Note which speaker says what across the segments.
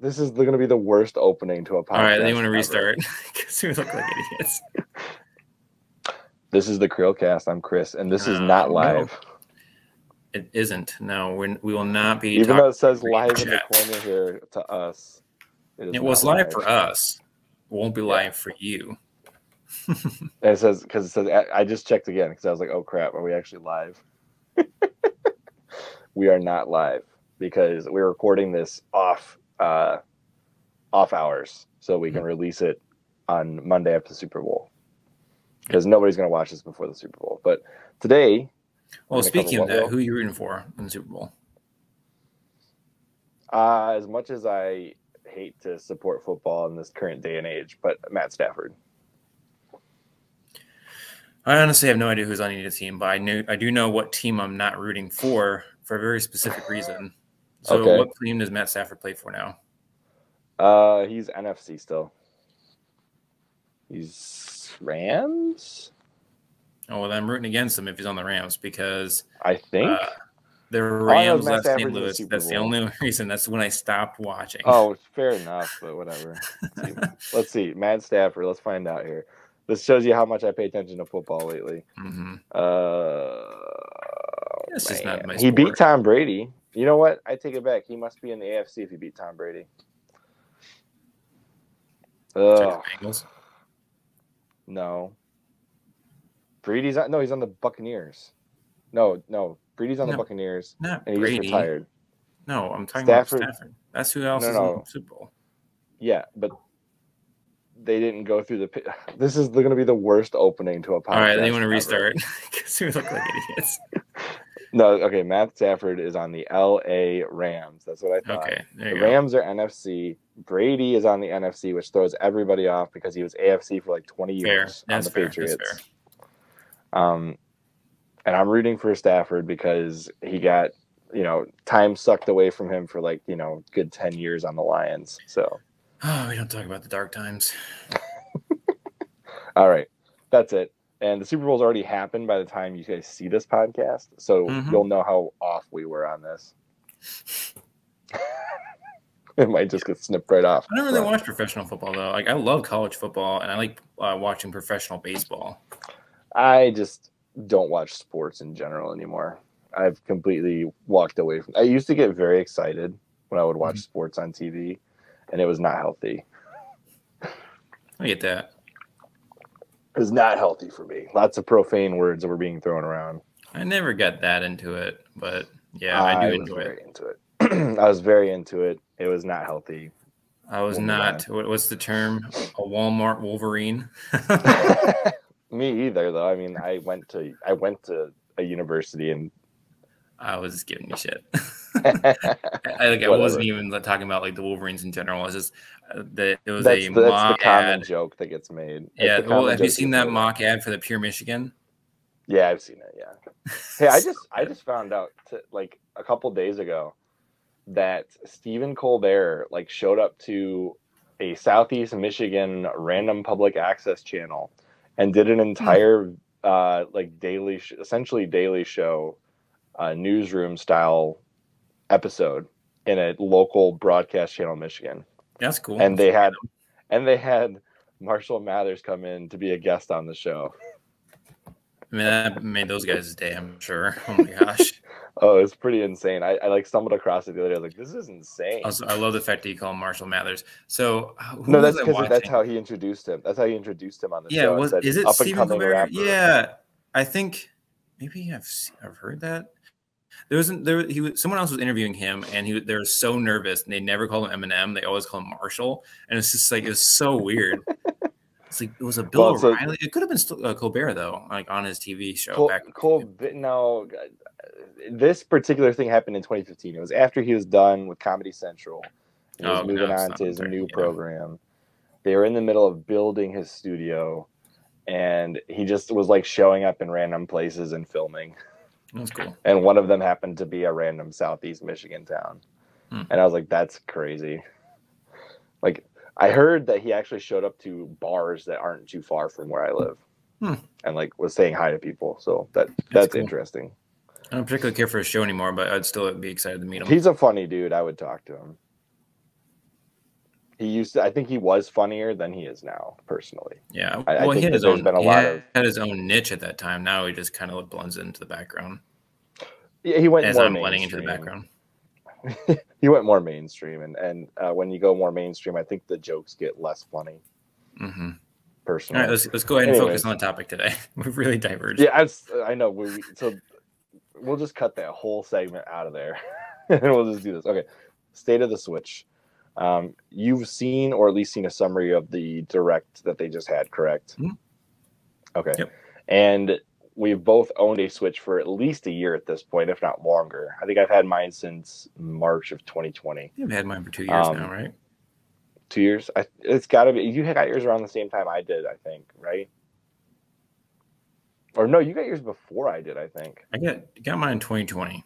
Speaker 1: This is going to be the worst opening to a podcast.
Speaker 2: All right, you want to restart? Because we look like idiots.
Speaker 1: This is the CHRILLCAST. I'm Chris, and this is not live.
Speaker 2: No. It isn't. No, we will not be.
Speaker 1: Even though it says live in the corner here to us,
Speaker 2: it was live for us. It won't be live for you.
Speaker 1: And it says, because it says, I just checked again because I was like, oh crap, are we actually live? We are not live because we're recording this off hours so we can release it on Monday after the Super Bowl, because nobody's going to watch this before the Super Bowl. But today,
Speaker 2: well, speaking of that, who are you rooting for in the Super Bowl?
Speaker 1: As much as I hate to support football in this current day and age, but Matt Stafford.
Speaker 2: I honestly have no idea who's on either team, but I do know what team I'm not rooting for a very specific reason. So what team does Matt Stafford play for now?
Speaker 1: He's NFC still. He's Rams?
Speaker 2: Oh, well, I'm rooting against him if he's on the Rams because
Speaker 1: I think
Speaker 2: they're Rams left St. Louis. That's the only reason. That's when I stopped watching.
Speaker 1: Oh, fair enough, but whatever. Let's see. Matt Stafford. Let's find out here. This shows you how much I pay attention to football lately.
Speaker 2: It's just not my sport.
Speaker 1: He beat Tom Brady. You know what? I take it back. He must be in the AFC if he beat Tom Brady.
Speaker 2: Bengals?
Speaker 1: No. Brady's on. No, he's on the Buccaneers. No. Brady's on the Buccaneers.
Speaker 2: Not
Speaker 1: and
Speaker 2: Brady.
Speaker 1: He's retired.
Speaker 2: No, I'm talking about Stafford. That's who else is in the Super Bowl.
Speaker 1: Yeah, but they didn't go through the. This is going to be the worst opening to a podcast.
Speaker 2: All right, you want to restart? Because we look like idiots.
Speaker 1: No, okay. Matt Stafford is on the LA Rams. That's what I thought.
Speaker 2: Okay, there
Speaker 1: the Rams are NFC. Brady is on the NFC, which throws everybody off because he was AFC for like 20 years on the Patriots.
Speaker 2: That's fair.
Speaker 1: And I'm rooting for Stafford because he got, time sucked away from him for like, good 10 years on the Lions. So.
Speaker 2: Oh, we don't talk about the dark times.
Speaker 1: All right. That's it. And the Super Bowl's already happened by the time you guys see this podcast. So you'll know how off we were on this. It might just get snipped right off.
Speaker 2: I don't really watch professional football, though. Like, I love college football, and I like watching professional baseball.
Speaker 1: I just don't watch sports in general anymore. I've completely walked away from. I used to get very excited when I would watch sports on TV, and it was not healthy.
Speaker 2: I get that.
Speaker 1: It was not healthy for me. Lots of profane words that were being thrown around.
Speaker 2: I never got that into it, but yeah, I do enjoy it.
Speaker 1: Into it. I was very into it. It was not healthy.
Speaker 2: I was not. What's the term? A Walmart Wolverine.
Speaker 1: Me either, though. I mean, I went to a university and
Speaker 2: I was giving you shit. I wasn't even talking about like the Wolverines in general. It's just that's the
Speaker 1: common joke that gets made.
Speaker 2: Yeah. Well, have you seen that mock ad for the Pure Michigan?
Speaker 1: Yeah, I've seen it. Yeah. Hey, I just found out like a couple days ago that Stephen Colbert like showed up to a Southeast Michigan random public access channel and did an entire like essentially daily show, newsroom style episode in a local broadcast channel in Michigan.
Speaker 2: That's cool.
Speaker 1: And they had Marshall Mathers come in to be a guest on the show.
Speaker 2: I mean, that made those guys' day, I'm sure. Oh my gosh.
Speaker 1: Oh, it's pretty insane. I like stumbled across it the other day. I was like, this is insane.
Speaker 2: Also, I love the fact that you call him Marshall Mathers. So
Speaker 1: no, that's because that's how he introduced him. That's how he introduced him on the show.
Speaker 2: Yeah, is it Stephen Colbert? Yeah, I think maybe I've heard that. Someone else was interviewing him, and they were so nervous, and they never called him Eminem. They always call him Marshall, and it's just like it's so weird. It's like it was a Bill O'Reilly. It could have been Colbert though, like on his TV show.
Speaker 1: Colbert. No, this particular thing happened in 2015. It was after he was done with Comedy Central. He was moving on to his new program. They were in the middle of building his studio, and he just was like showing up in random places and filming.
Speaker 2: That's cool.
Speaker 1: And one of them happened to be a random Southeast Michigan town. And I was like, that's crazy. Like, I heard that he actually showed up to bars that aren't too far from where I live and like was saying hi to people. So that's cool. Interesting.
Speaker 2: I don't particularly care for his show anymore, but I'd still be excited to meet him.
Speaker 1: He's a funny dude. I would talk to him. He used to. I think he was funnier than he is now, personally.
Speaker 2: Yeah.
Speaker 1: I
Speaker 2: Well,
Speaker 1: think
Speaker 2: he had
Speaker 1: that
Speaker 2: his
Speaker 1: there's
Speaker 2: own.
Speaker 1: been a
Speaker 2: He
Speaker 1: lot of.
Speaker 2: had his own niche at that time. Now he just kind of blends into the background.
Speaker 1: Yeah, he went
Speaker 2: As
Speaker 1: more
Speaker 2: I'm blending into the
Speaker 1: mainstream.
Speaker 2: background.
Speaker 1: He went more mainstream, and when you go more mainstream, I think the jokes get less funny.
Speaker 2: Mm-hmm.
Speaker 1: Personally,
Speaker 2: All right, let's go ahead and focus on the topic today. We've really diverged.
Speaker 1: Yeah, I know. So we'll just cut that whole segment out of there, and we'll just do this. Okay, state of the Switch. You've seen, or at least seen, a summary of the direct that they just had, correct?
Speaker 2: Mm-hmm.
Speaker 1: Okay.
Speaker 2: Yep.
Speaker 1: And we've both owned a Switch for at least a year at this point, if not longer. I think I've had mine since March of 2020.
Speaker 2: You've had mine for 2 years now, right?
Speaker 1: 2 years? It's got to be. You got yours around the same time I did, I think, right? Or no, you got yours before I did, I think.
Speaker 2: I got mine in 2020.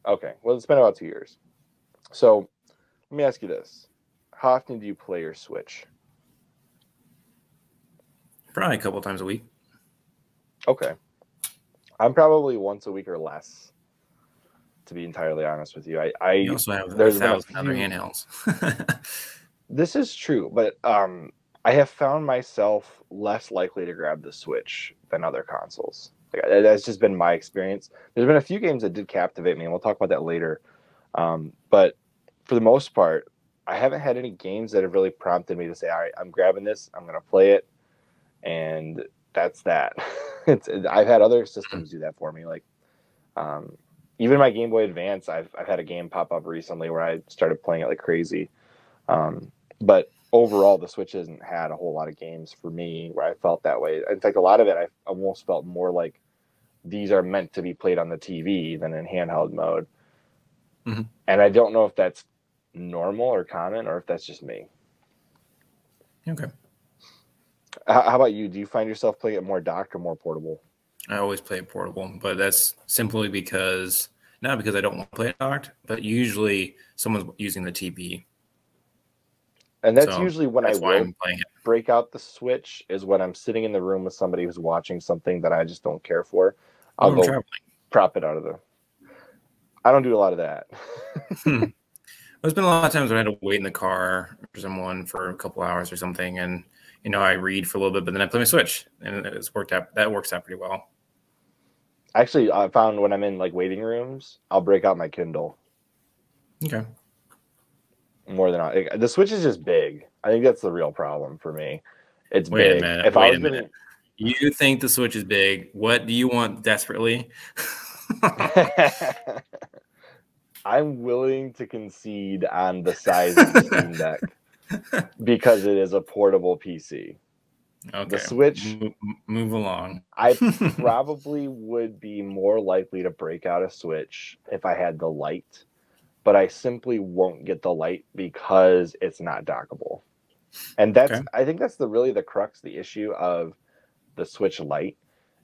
Speaker 1: Okay. Well, it's been about 2 years. So let me ask you this. How often do you play your Switch?
Speaker 2: Probably a couple times a week.
Speaker 1: Okay. I'm probably once a week or less, to be entirely honest with you.
Speaker 2: You also have 1,000 other handhelds.
Speaker 1: This is true, but I have found myself less likely to grab the Switch than other consoles. That's just been my experience. There's been a few games that did captivate me, and we'll talk about that later. But for the most part, I haven't had any games that have really prompted me to say, all right, I'm grabbing this, I'm going to play it, and that's that. I've had other systems do that for me. Like even my Game Boy Advance, I've had a game pop up recently where I started playing it like crazy. But overall, the Switch hasn't had a whole lot of games for me where I felt that way. In fact, a lot of it, I almost felt more like these are meant to be played on the TV than in handheld mode.
Speaker 2: Mm-hmm.
Speaker 1: And I don't know if that's normal or common, or if that's just me.
Speaker 2: Okay.
Speaker 1: How about you? Do you find yourself playing it more docked or more portable?
Speaker 2: I always play it portable, but that's simply because, not because I don't want to play it docked, but usually someone's using the TV.
Speaker 1: And that's usually when I will
Speaker 2: I'm playing it.
Speaker 1: Break out the Switch, is when I'm sitting in the room with somebody who's watching something that I just don't care for. I'll go
Speaker 2: traveling.
Speaker 1: Prop it out of the... I don't do a lot of that.
Speaker 2: There's been a lot of times when I had to wait in the car for someone for a couple hours or something, and I read for a little bit, but then I play my Switch, and it's worked out. That works out pretty well.
Speaker 1: Actually, I found when I'm in like waiting rooms, I'll break out my Kindle.
Speaker 2: Okay.
Speaker 1: More than the Switch is just big. I think that's the real problem for me. It's
Speaker 2: Wait
Speaker 1: big.
Speaker 2: a minute. Wait a minute. You think the Switch is big? What do you want desperately?
Speaker 1: I'm willing to concede on the size of the Steam Deck because it is a portable PC.
Speaker 2: Okay.
Speaker 1: The Switch,
Speaker 2: move along.
Speaker 1: I probably would be more likely to break out a Switch if I had the Lite, but I simply won't get the Lite because it's not dockable. And that's I think that's really the crux, the issue of the Switch Lite,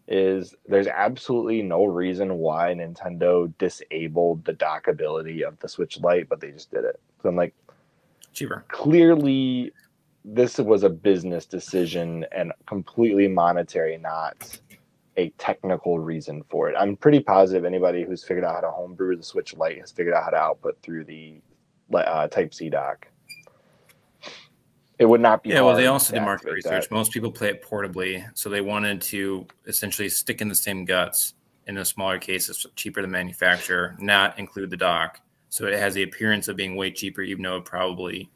Speaker 1: is there's absolutely no reason why Nintendo disabled the dockability of the Switch Lite, but they just did it. So I'm like,
Speaker 2: cheaper.
Speaker 1: Clearly, this was a business decision and completely monetary, not a technical reason for it. I'm pretty positive anybody who's figured out how to homebrew the Switch Lite has figured out how to output through the Type-C dock. It would not be.
Speaker 2: Yeah, well, they also did market research. Most people play it portably, so they wanted to essentially stick in the same guts in a smaller case. It's cheaper to manufacture, not include the dock, so it has the appearance of being way cheaper, even though it probably,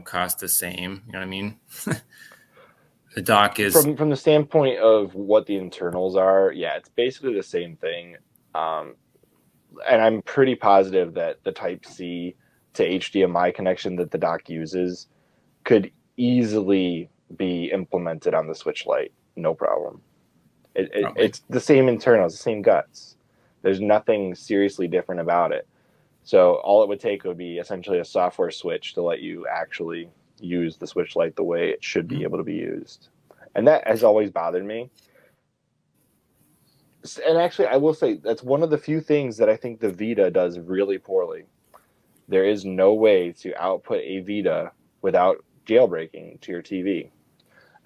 Speaker 2: cost the same. You know what I mean? The dock is
Speaker 1: from the standpoint of what the internals are. Yeah, it's basically the same thing, and I'm pretty positive that the Type-C to HDMI connection that the dock uses could easily be implemented on the Switch Lite, no problem. It's the same internals, the same guts. There's nothing seriously different about it. So all it would take would be essentially a software switch to let you actually use the Switch Lite the way it should be able to be used. And that has always bothered me. And actually, I will say that's one of the few things that I think the Vita does really poorly. There is no way to output a Vita without jailbreaking to your TV.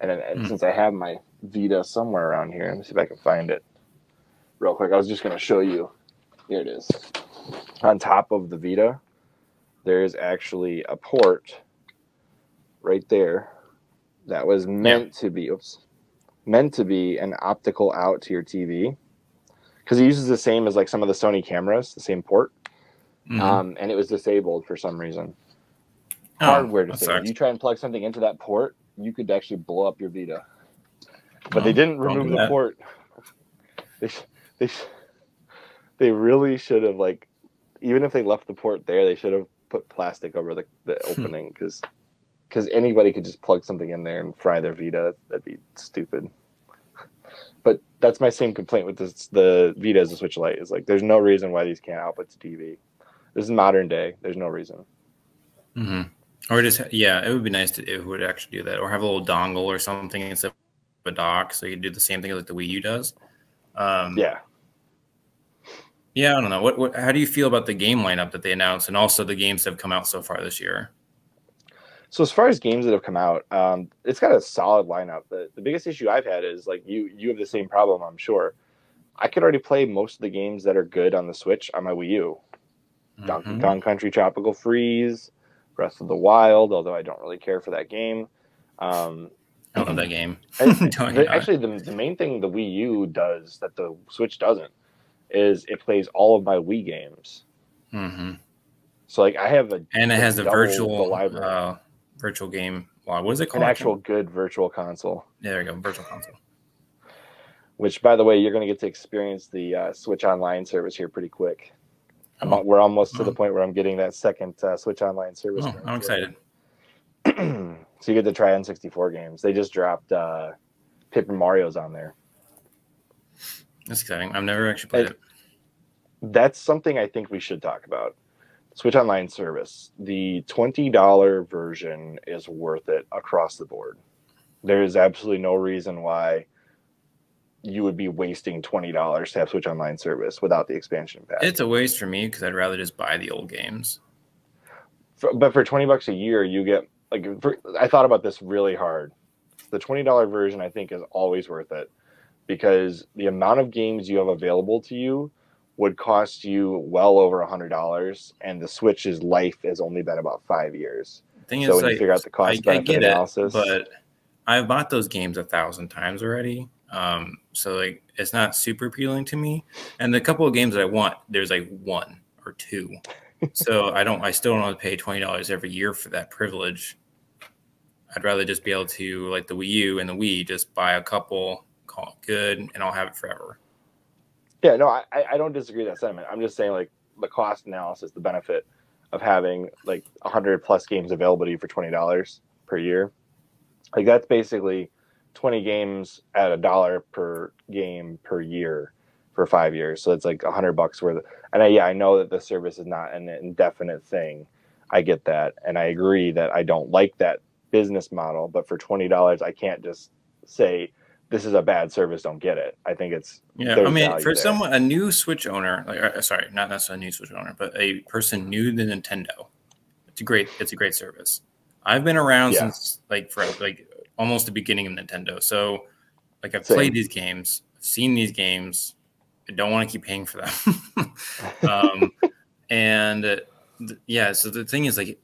Speaker 1: And since I have my Vita somewhere around here, let me see if I can find it real quick. I was just going to show you. Here it is. On top of the Vita, there's actually a port right there that was meant to be an optical out to your TV, because it uses the same as like some of the Sony cameras, the same port. And it was disabled for some reason. Hardware disabled. You try and plug something into that port, you could actually blow up your Vita. But they didn't remove the port. They really should have, like, even if they left the port there, they should have put plastic over the opening, because anybody could just plug something in there and fry their Vita. That'd be stupid. But that's my same complaint with the Vita as a Switch Lite. Is like, there's no reason why these can't output to TV. This is modern day. There's no reason.
Speaker 2: Or just, it would be nice if it would actually do that, or have a little dongle or something instead of a dock, so you can do the same thing like the Wii U does. Yeah, I don't know. What? How do you feel about the game lineup that they announced, and also the games that have come out so far this year?
Speaker 1: So as far as games that have come out, it's got a solid lineup. The biggest issue I've had is, like, you have the same problem, I'm sure. I could already play most of the games that are good on the Switch on my Wii U. Donkey Kong Country Tropical Freeze, Breath of the Wild, although I don't really care for that game.
Speaker 2: I love that game.
Speaker 1: Actually, the main thing the Wii U does that the Switch doesn't is it plays all of my Wii games. So, like, I have
Speaker 2: it has a virtual game. Wow, what is it called?
Speaker 1: An actual good virtual console.
Speaker 2: Yeah, there you go, virtual console.
Speaker 1: Which, by the way, you're going to get to experience the Switch Online service here pretty quick. We're almost to the point where I'm getting that second Switch Online service.
Speaker 2: I'm excited.
Speaker 1: So you get to try N64 games. They just dropped Paper Mario's on there.
Speaker 2: That's exciting. I've never actually played it.
Speaker 1: That's something I think we should talk about. Switch Online service. The $20 version is worth it across the board. There is absolutely no reason why you would be wasting $20 to have Switch Online service without the expansion pack.
Speaker 2: It's a waste for me because I'd rather just buy the old games.
Speaker 1: But for $20 a year, you get, like, I thought about this really hard. The $20 version, I think, is always worth it, because the amount of games you have available to you would cost you well over $100, and the Switch's life has only been about 5 years.
Speaker 2: So when
Speaker 1: you figure out the cost benefit analysis,
Speaker 2: but I've bought those games 1,000 times already. So, like, it's not super appealing to me. And the couple of games that I want, there's like 1 or 2. So I still don't want to pay $20 every year for that privilege. I'd rather just be able to, like the Wii U and the Wii, just buy a couple, call it good, and I'll have it forever.
Speaker 1: Yeah, no, I don't disagree with that sentiment. I'm just saying, like, the cost analysis, the benefit of having like 100+ games available to you for $20 per year. Like, that's basically 20 games at $1 per game per year for 5 years. So it's like $100 worth. And I know that the service is not an indefinite thing. I get that. And I agree that I don't like that business model, but for $20, I can't just say this is a bad service, don't get it. I think it's,
Speaker 2: I mean, for someone, a new Switch owner, like, sorry, not necessarily a new Switch owner, but a person new to Nintendo, it's a great service. I've been around since for almost the beginning of Nintendo. So, like, I've played these games, I've seen these games. I don't want to keep paying for them. So the thing is, like,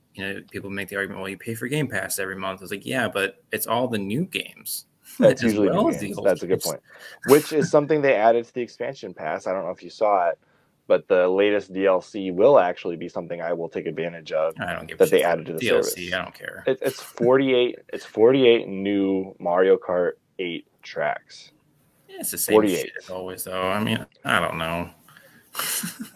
Speaker 2: people make the argument, well, you pay for Game Pass every month. It's like, yeah, but it's all the new games.
Speaker 1: That's usually new games. That's a good point. Which is something they added to the expansion pass. I don't know if you saw it, but the latest DLC will actually be something I will take advantage of.
Speaker 2: I don't give
Speaker 1: that they added to the
Speaker 2: DLC.
Speaker 1: Service.
Speaker 2: I don't care.
Speaker 1: It's 48. It's 48 new Mario Kart 8 tracks.
Speaker 2: Yeah, it's the same shit as always, though. I mean, I don't know.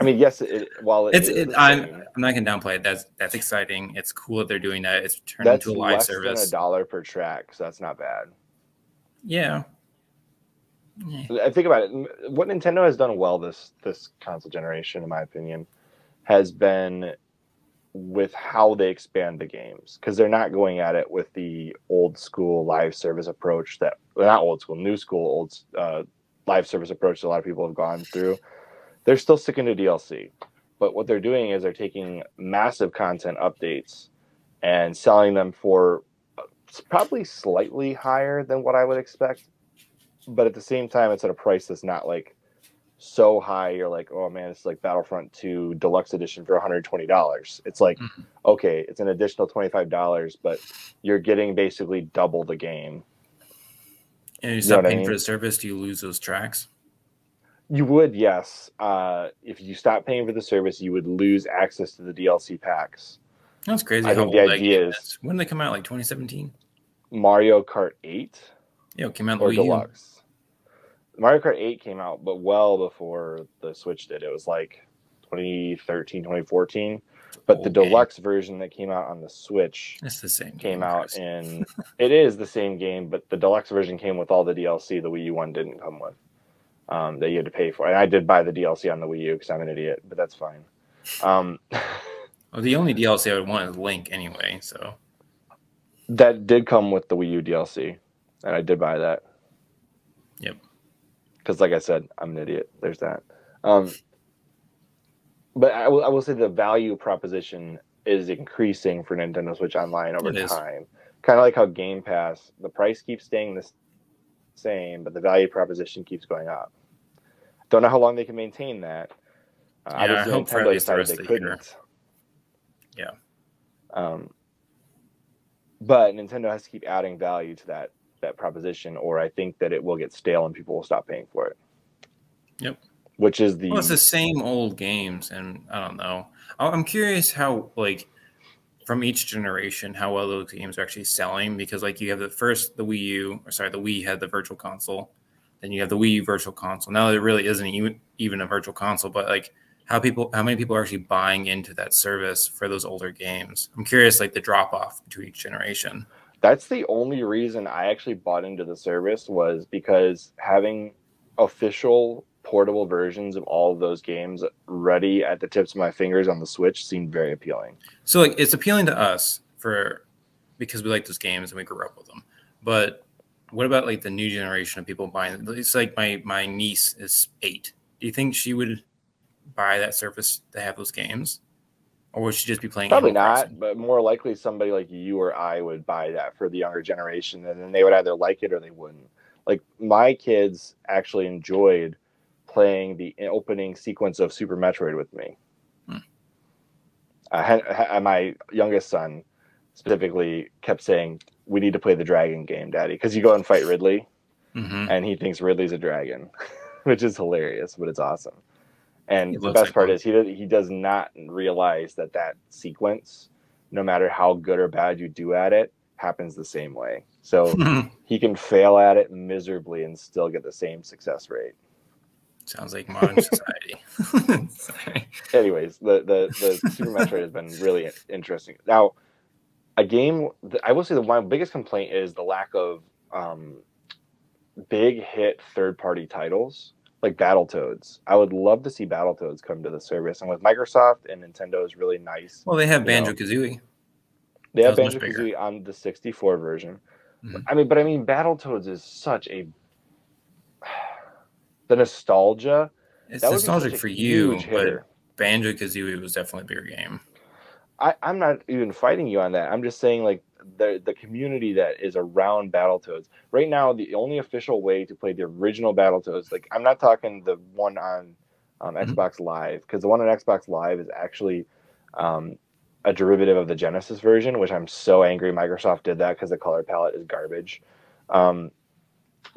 Speaker 1: I mean, yes.
Speaker 2: I'm not gonna downplay it. That's exciting. It's cool that they're doing that. It's turned into a live service.
Speaker 1: That's less than $1 per track, so that's not bad.
Speaker 2: Yeah.
Speaker 1: I think about it. What Nintendo has done well this console generation, in my opinion, has been with how they expand the games, because they're not going at it with the old school live service approach not old school, new school, live service approach that a lot of people have gone through. They're still sticking to DLC, but what they're doing is they're taking massive content updates and selling them for probably slightly higher than what I would expect. But at the same time, it's at a price that's not like so high, you're like, oh man, it's like Battlefront 2 Deluxe Edition for $120. It's like, okay, it's an additional $25, but you're getting basically double the game.
Speaker 2: And you stop paying for the service, do you lose those tracks?
Speaker 1: You would, yes. If you stop paying for the service, you would lose access to the DLC packs.
Speaker 2: That's crazy.
Speaker 1: I think the idea is,
Speaker 2: when did they come out? Like 2017?
Speaker 1: Mario Kart 8?
Speaker 2: Yeah, it came out
Speaker 1: or Deluxe. Mario Kart 8 came out, but well before the Switch did. It was like 2013, 2014. But the Deluxe version that came out on the Switch
Speaker 2: it's the same
Speaker 1: came out in... It is the same game, but the Deluxe version came with all the DLC. The Wii U one didn't come with. That you had to pay for. And I did buy the DLC on the Wii U because I'm an idiot, but that's fine.
Speaker 2: Well, the only DLC I would want is Link anyway, so...
Speaker 1: That did come with the Wii U DLC, and I did buy that.
Speaker 2: Yep.
Speaker 1: Because, like I said, I'm an idiot. There's that. But I will say the value proposition is increasing for Nintendo Switch Online over time. Kind of like how Game Pass, the price keeps staying the same, but the value proposition keeps going up. Don't know how long they can maintain that. Obviously, Nintendo decided they couldn't.
Speaker 2: Yeah.
Speaker 1: But Nintendo has to keep adding value to that proposition, or I think that it will get stale and people will stop paying for it.
Speaker 2: Yep.
Speaker 1: Which is
Speaker 2: it's the same old games, and I don't know. I'm curious how, like, from each generation, how well those games are actually selling, because, like, you have the Wii had the Virtual Console, then you have the Wii U Virtual Console. Now there really isn't even a Virtual Console, but, like, how many people are actually buying into that service for those older games? I'm curious, like, the drop off between each generation.
Speaker 1: That's the only reason I actually bought into the service, was because having official portable versions of all of those games ready at the tips of my fingers on the Switch seemed very appealing.
Speaker 2: So, like, it's appealing to us because we like those games and we grew up with them. But what about, like, the new generation of people buying it? It's like my niece is 8. Do you think she would buy that service to have those games, or would she just be playing?
Speaker 1: Probably not, but more likely somebody like you or I would buy that for the younger generation, and then they would either like it or they wouldn't. Like, my kids actually enjoyed playing the opening sequence of Super Metroid with me. My youngest son specifically kept saying, "We need to play the dragon game, Daddy," because you go and fight Ridley, and he thinks Ridley's a dragon, which is hilarious, but it's awesome. And the best part is he does not realize that sequence, no matter how good or bad you do at it, happens the same way. So he can fail at it miserably and still get the same success rate.
Speaker 2: Sounds like modern society.
Speaker 1: Anyways, the Super Metroid has been really interesting. Now, a game, I will say my biggest complaint is the lack of big hit third-party titles. Like Battletoads. I would love to see Battletoads come to the service. And with Microsoft and Nintendo is really nice.
Speaker 2: Well, they have Banjo-Kazooie.
Speaker 1: They have Banjo-Kazooie on the 64 version. I mean, Battletoads is such a... The nostalgia...
Speaker 2: It's nostalgic for you, but Banjo-Kazooie was definitely a bigger game.
Speaker 1: I'm not even fighting you on that. I'm just saying, like, the community that is around Battletoads. Right now, the only official way to play the original Battletoads, like, I'm not talking the one on Xbox Live, because the one on Xbox Live is actually a derivative of the Genesis version, which I'm so angry Microsoft did that because the color palette is garbage.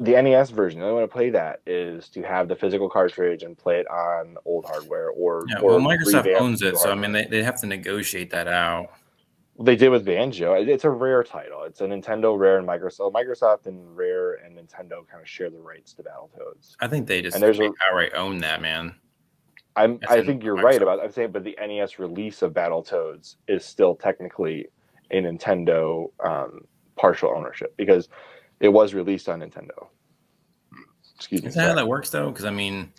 Speaker 1: The NES version, the only way to play that is to have the physical cartridge and play it on old hardware or
Speaker 2: Microsoft owns it, so I mean they have to negotiate that out.
Speaker 1: They did with Banjo. It's a Rare title. It's a Nintendo Rare and Microsoft. Microsoft and Rare and Nintendo kind of share the rights to Battletoads.
Speaker 2: I think they just outright own that, man.
Speaker 1: I think you're right about. I'm saying, but the NES release of Battletoads is still technically a Nintendo partial ownership because it was released on Nintendo. Excuse me.
Speaker 2: Is that how that works, though? Because I mean,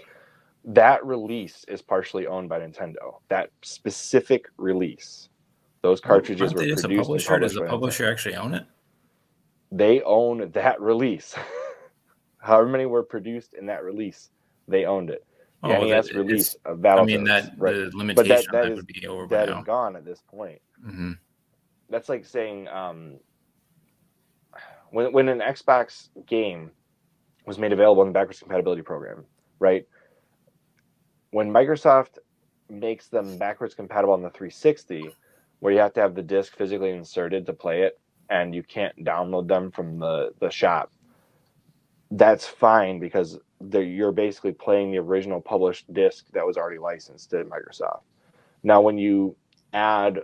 Speaker 1: that release is partially owned by Nintendo. That specific release. Those cartridges were produced and published.
Speaker 2: Does the publisher actually own it?
Speaker 1: They own that release. However many were produced in that release, they owned it. The NES release of Battletoads. I mean,
Speaker 2: the limitation that would be over
Speaker 1: that
Speaker 2: now.
Speaker 1: Is gone at this point. That's like saying when an Xbox game was made available in the backwards compatibility program, right? when Microsoft makes them backwards compatible on the 360, where you have to have the disc physically inserted to play it, and you can't download them from the shop, that's fine because you're basically playing the original published disc that was already licensed to Microsoft. Now, when you add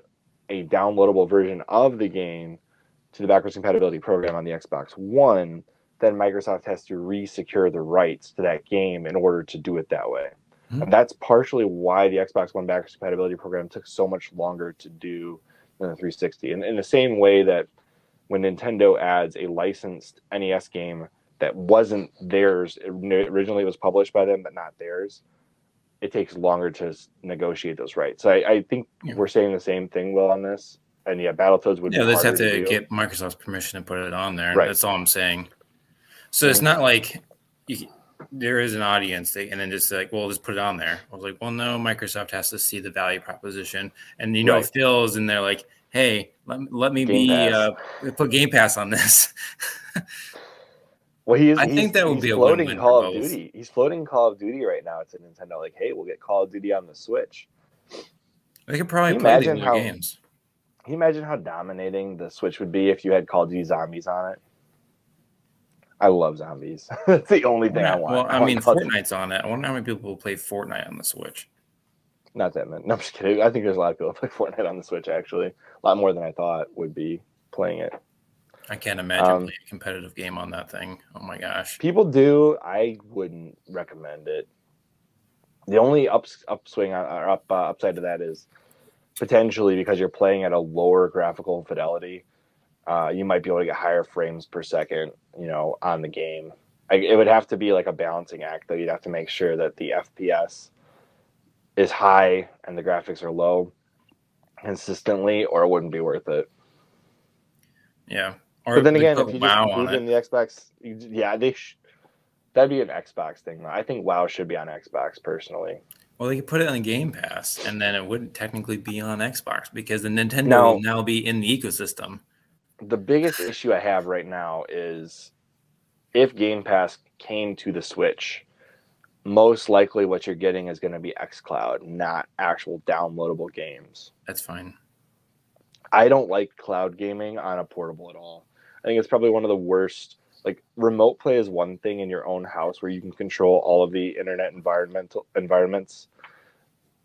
Speaker 1: a downloadable version of the game to the backwards compatibility program on the Xbox One, then Microsoft has to re-secure the rights to that game in order to do it that way. Mm-hmm. And that's partially why the Xbox One backwards compatibility program took so much longer to do than the 360. And in the same way that when Nintendo adds a licensed NES game that wasn't theirs, originally it was published by them, but not theirs, it takes longer to negotiate those rights. So I think we're saying the same thing, Will, on this. And yeah, Battletoads would be
Speaker 2: they just have
Speaker 1: to
Speaker 2: to get Microsoft's permission to put it on there.
Speaker 1: Right.
Speaker 2: That's all I'm saying. So it's not like there is an audience and then just like, well, just put it on there. I was like, well, no, Microsoft has to see the value proposition. And, you know, Phil's in there like, hey, let me put Game Pass on this.
Speaker 1: Well,
Speaker 2: I think that would be a
Speaker 1: floating Call of Duty. He's floating Call of Duty right now. It's a Nintendo like, hey, we'll get Call of Duty on the Switch.
Speaker 2: They could probably play these new games.
Speaker 1: Can you imagine how dominating the Switch would be if you had Call of Duty Zombies on it? I love zombies. That's the only thing I want.
Speaker 2: Well, I mean, Fortnite's on it. I wonder how many people will play Fortnite on the Switch.
Speaker 1: Not that many. No, I'm just kidding. I think there's a lot of people who play Fortnite on the Switch, actually. A lot more than I thought would be playing it.
Speaker 2: I can't imagine playing a competitive game on that thing. Oh, my gosh.
Speaker 1: People do. I wouldn't recommend it. The only upside to that is potentially because you're playing at a lower graphical fidelity. You might be able to get higher frames per second, you know, on the game. It would have to be like a balancing act, though. You'd have to make sure that the FPS is high and the graphics are low consistently, or it wouldn't be worth it.
Speaker 2: Yeah.
Speaker 1: Or but then again, if you just include in the Xbox, that'd be an Xbox thing. I think WoW should be on Xbox, personally.
Speaker 2: Well, they could put it on Game Pass, and then it wouldn't technically be on Xbox because the Nintendo will now be in the ecosystem.
Speaker 1: The biggest issue I have right now is if Game Pass came to the Switch, most likely what you're getting is going to be xCloud, not actual downloadable games.
Speaker 2: That's fine.
Speaker 1: I don't like cloud gaming on a portable at all. I think it's probably one of the worst. Like, remote play is one thing in your own house where you can control all of the internet environments.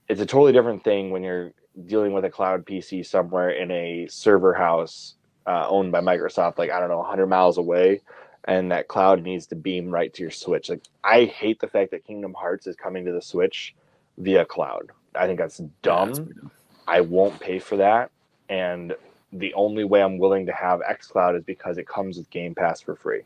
Speaker 1: It's a totally different thing when you're dealing with a cloud PC somewhere in a server house owned by Microsoft, like, I don't know, 100 miles away, and that cloud needs to beam right to your Switch. Like, I hate the fact that Kingdom Hearts is coming to the Switch via cloud. I think that's dumb. Yeah, that's I won't pay for that. And the only way I'm willing to have xCloud is because it comes with Game Pass for free.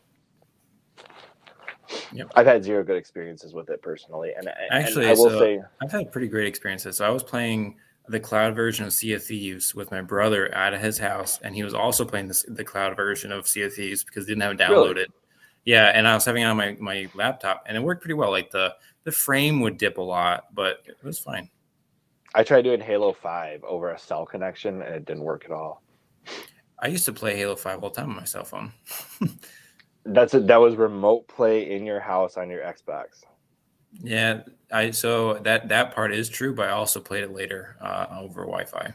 Speaker 1: Yep. I've had zero good experiences with it personally. And
Speaker 2: actually,
Speaker 1: and I will say
Speaker 2: I've had pretty great experiences. So I was playing the cloud version of Sea of Thieves with my brother out of his house, and he was also playing the cloud version of Sea of Thieves because he didn't have it downloaded. Really? Yeah, and I was having it on my laptop, and it worked pretty well. Like the frame would dip a lot, but it was fine.
Speaker 1: I tried doing Halo 5 over a cell connection, and it didn't work at all.
Speaker 2: I used to play Halo 5 all the time on my cell phone.
Speaker 1: That was remote play in your house on your Xbox.
Speaker 2: Yeah, so that part is true, but I also played it later over Wi-Fi.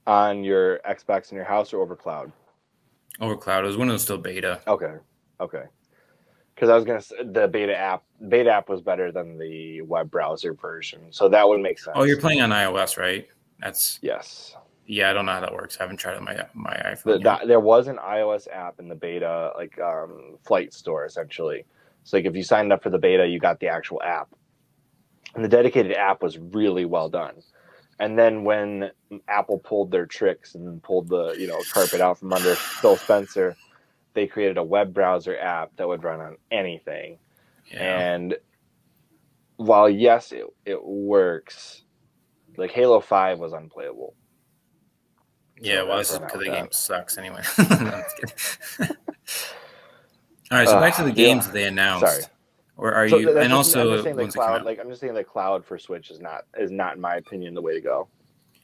Speaker 1: On your Xbox in your house or over cloud?
Speaker 2: Over cloud. It was when it was still beta.
Speaker 1: Okay. Because I was gonna say the beta app was better than the web browser version, so that would make sense.
Speaker 2: Oh, you're playing on iOS, right?
Speaker 1: Yes. Yeah,
Speaker 2: I don't know how that works. I haven't tried it on my iPhone.
Speaker 1: There was an iOS app in the beta, like Flight Store, essentially. So like if you signed up for the beta, you got the actual app, and the dedicated app was really well done. And then when Apple pulled their tricks and pulled the carpet out from under Phil Spencer, they created a web browser app that would run on anything. Yeah. And while yes, it works, like Halo 5 was unplayable.
Speaker 2: Yeah, well, this is because the game sucks anyway. All right, so back to the games that they announced.
Speaker 1: Sorry.
Speaker 2: Or are you? And also,
Speaker 1: I'm just saying the cloud. Like I'm just saying, the cloud for Switch is not, in my opinion, the way to go.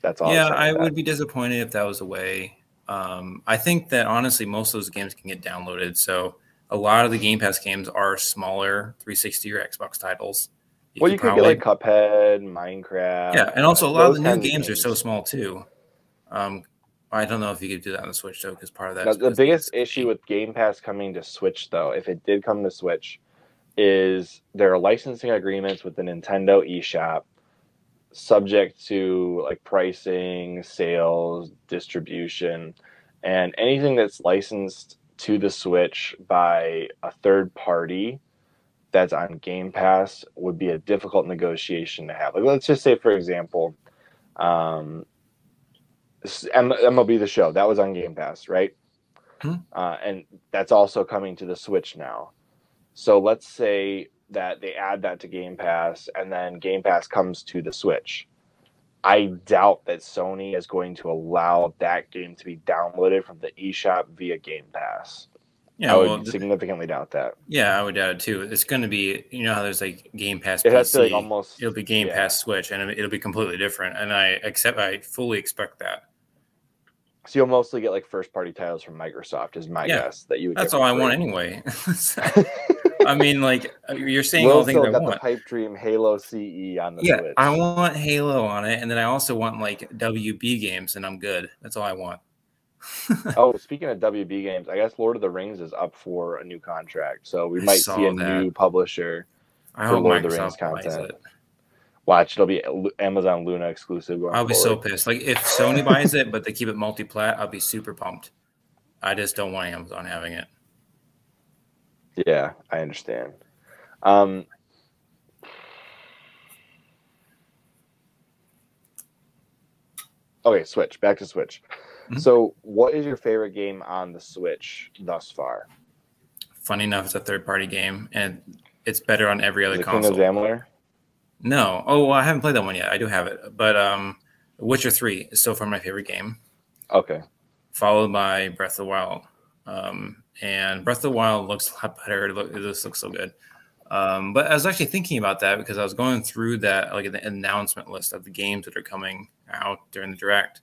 Speaker 1: That's all.
Speaker 2: Yeah, I would be disappointed if that was the way. I think that honestly, most of those games can get downloaded. So a lot of the Game Pass games are smaller 360 or Xbox titles.
Speaker 1: You could probably get like Cuphead, Minecraft.
Speaker 2: Yeah, and also a lot of the new games are so small too. I don't know if you could do that on the Switch though, because part of that.
Speaker 1: The biggest issue with Game Pass coming to Switch, though, if it did come to Switch, is there are licensing agreements with the Nintendo eShop, subject to like pricing, sales, distribution, and anything that's licensed to the Switch by a third party that's on Game Pass would be a difficult negotiation to have. Like, let's just say, for example, MLB The Show, that was on Game Pass, right? And that's also coming to the Switch now. So let's say that they add that to Game Pass, and then Game Pass comes to the Switch. I doubt that Sony is going to allow that game to be downloaded from the eShop via Game Pass. Yeah, I would significantly doubt that.
Speaker 2: Yeah, I would doubt it too. It's going to be, you know how there's like Game Pass PC. Has to like almost, it'll be Game Pass Switch, and it'll be completely different. And I fully expect that.
Speaker 1: So you'll mostly get like first-party titles from Microsoft, is my guess that you would.
Speaker 2: That's all I want anyway. I mean, like you're saying all the things I want.
Speaker 1: The pipe dream Halo CE on the Switch.
Speaker 2: I want Halo on it, and then I also want like WB games, and I'm good. That's all I want.
Speaker 1: Oh, speaking of WB games, I guess Lord of the Rings is up for a new contract, so we might see a new publisher for Lord of the Rings content. Watch, it'll be Amazon Luna exclusive.
Speaker 2: I'll be so pissed. Like if Sony buys it, but they keep it multi-plat, I'll be super pumped. I just don't want Amazon having it.
Speaker 1: Yeah, I understand. Okay, Switch. Back to Switch. Mm-hmm. So, what is your favorite game on the Switch thus far?
Speaker 2: Funny enough, it's a third-party game, and it's better on every other console.
Speaker 1: King of Amalur?
Speaker 2: No. Oh, well, I haven't played that one yet. I do have it. But Witcher 3 is so far my favorite game.
Speaker 1: Okay.
Speaker 2: Followed by Breath of the Wild. And Breath of the Wild looks a lot better. It just looks so good. But I was actually thinking about that because I was going through that, like the announcement list of the games that are coming out during the Direct.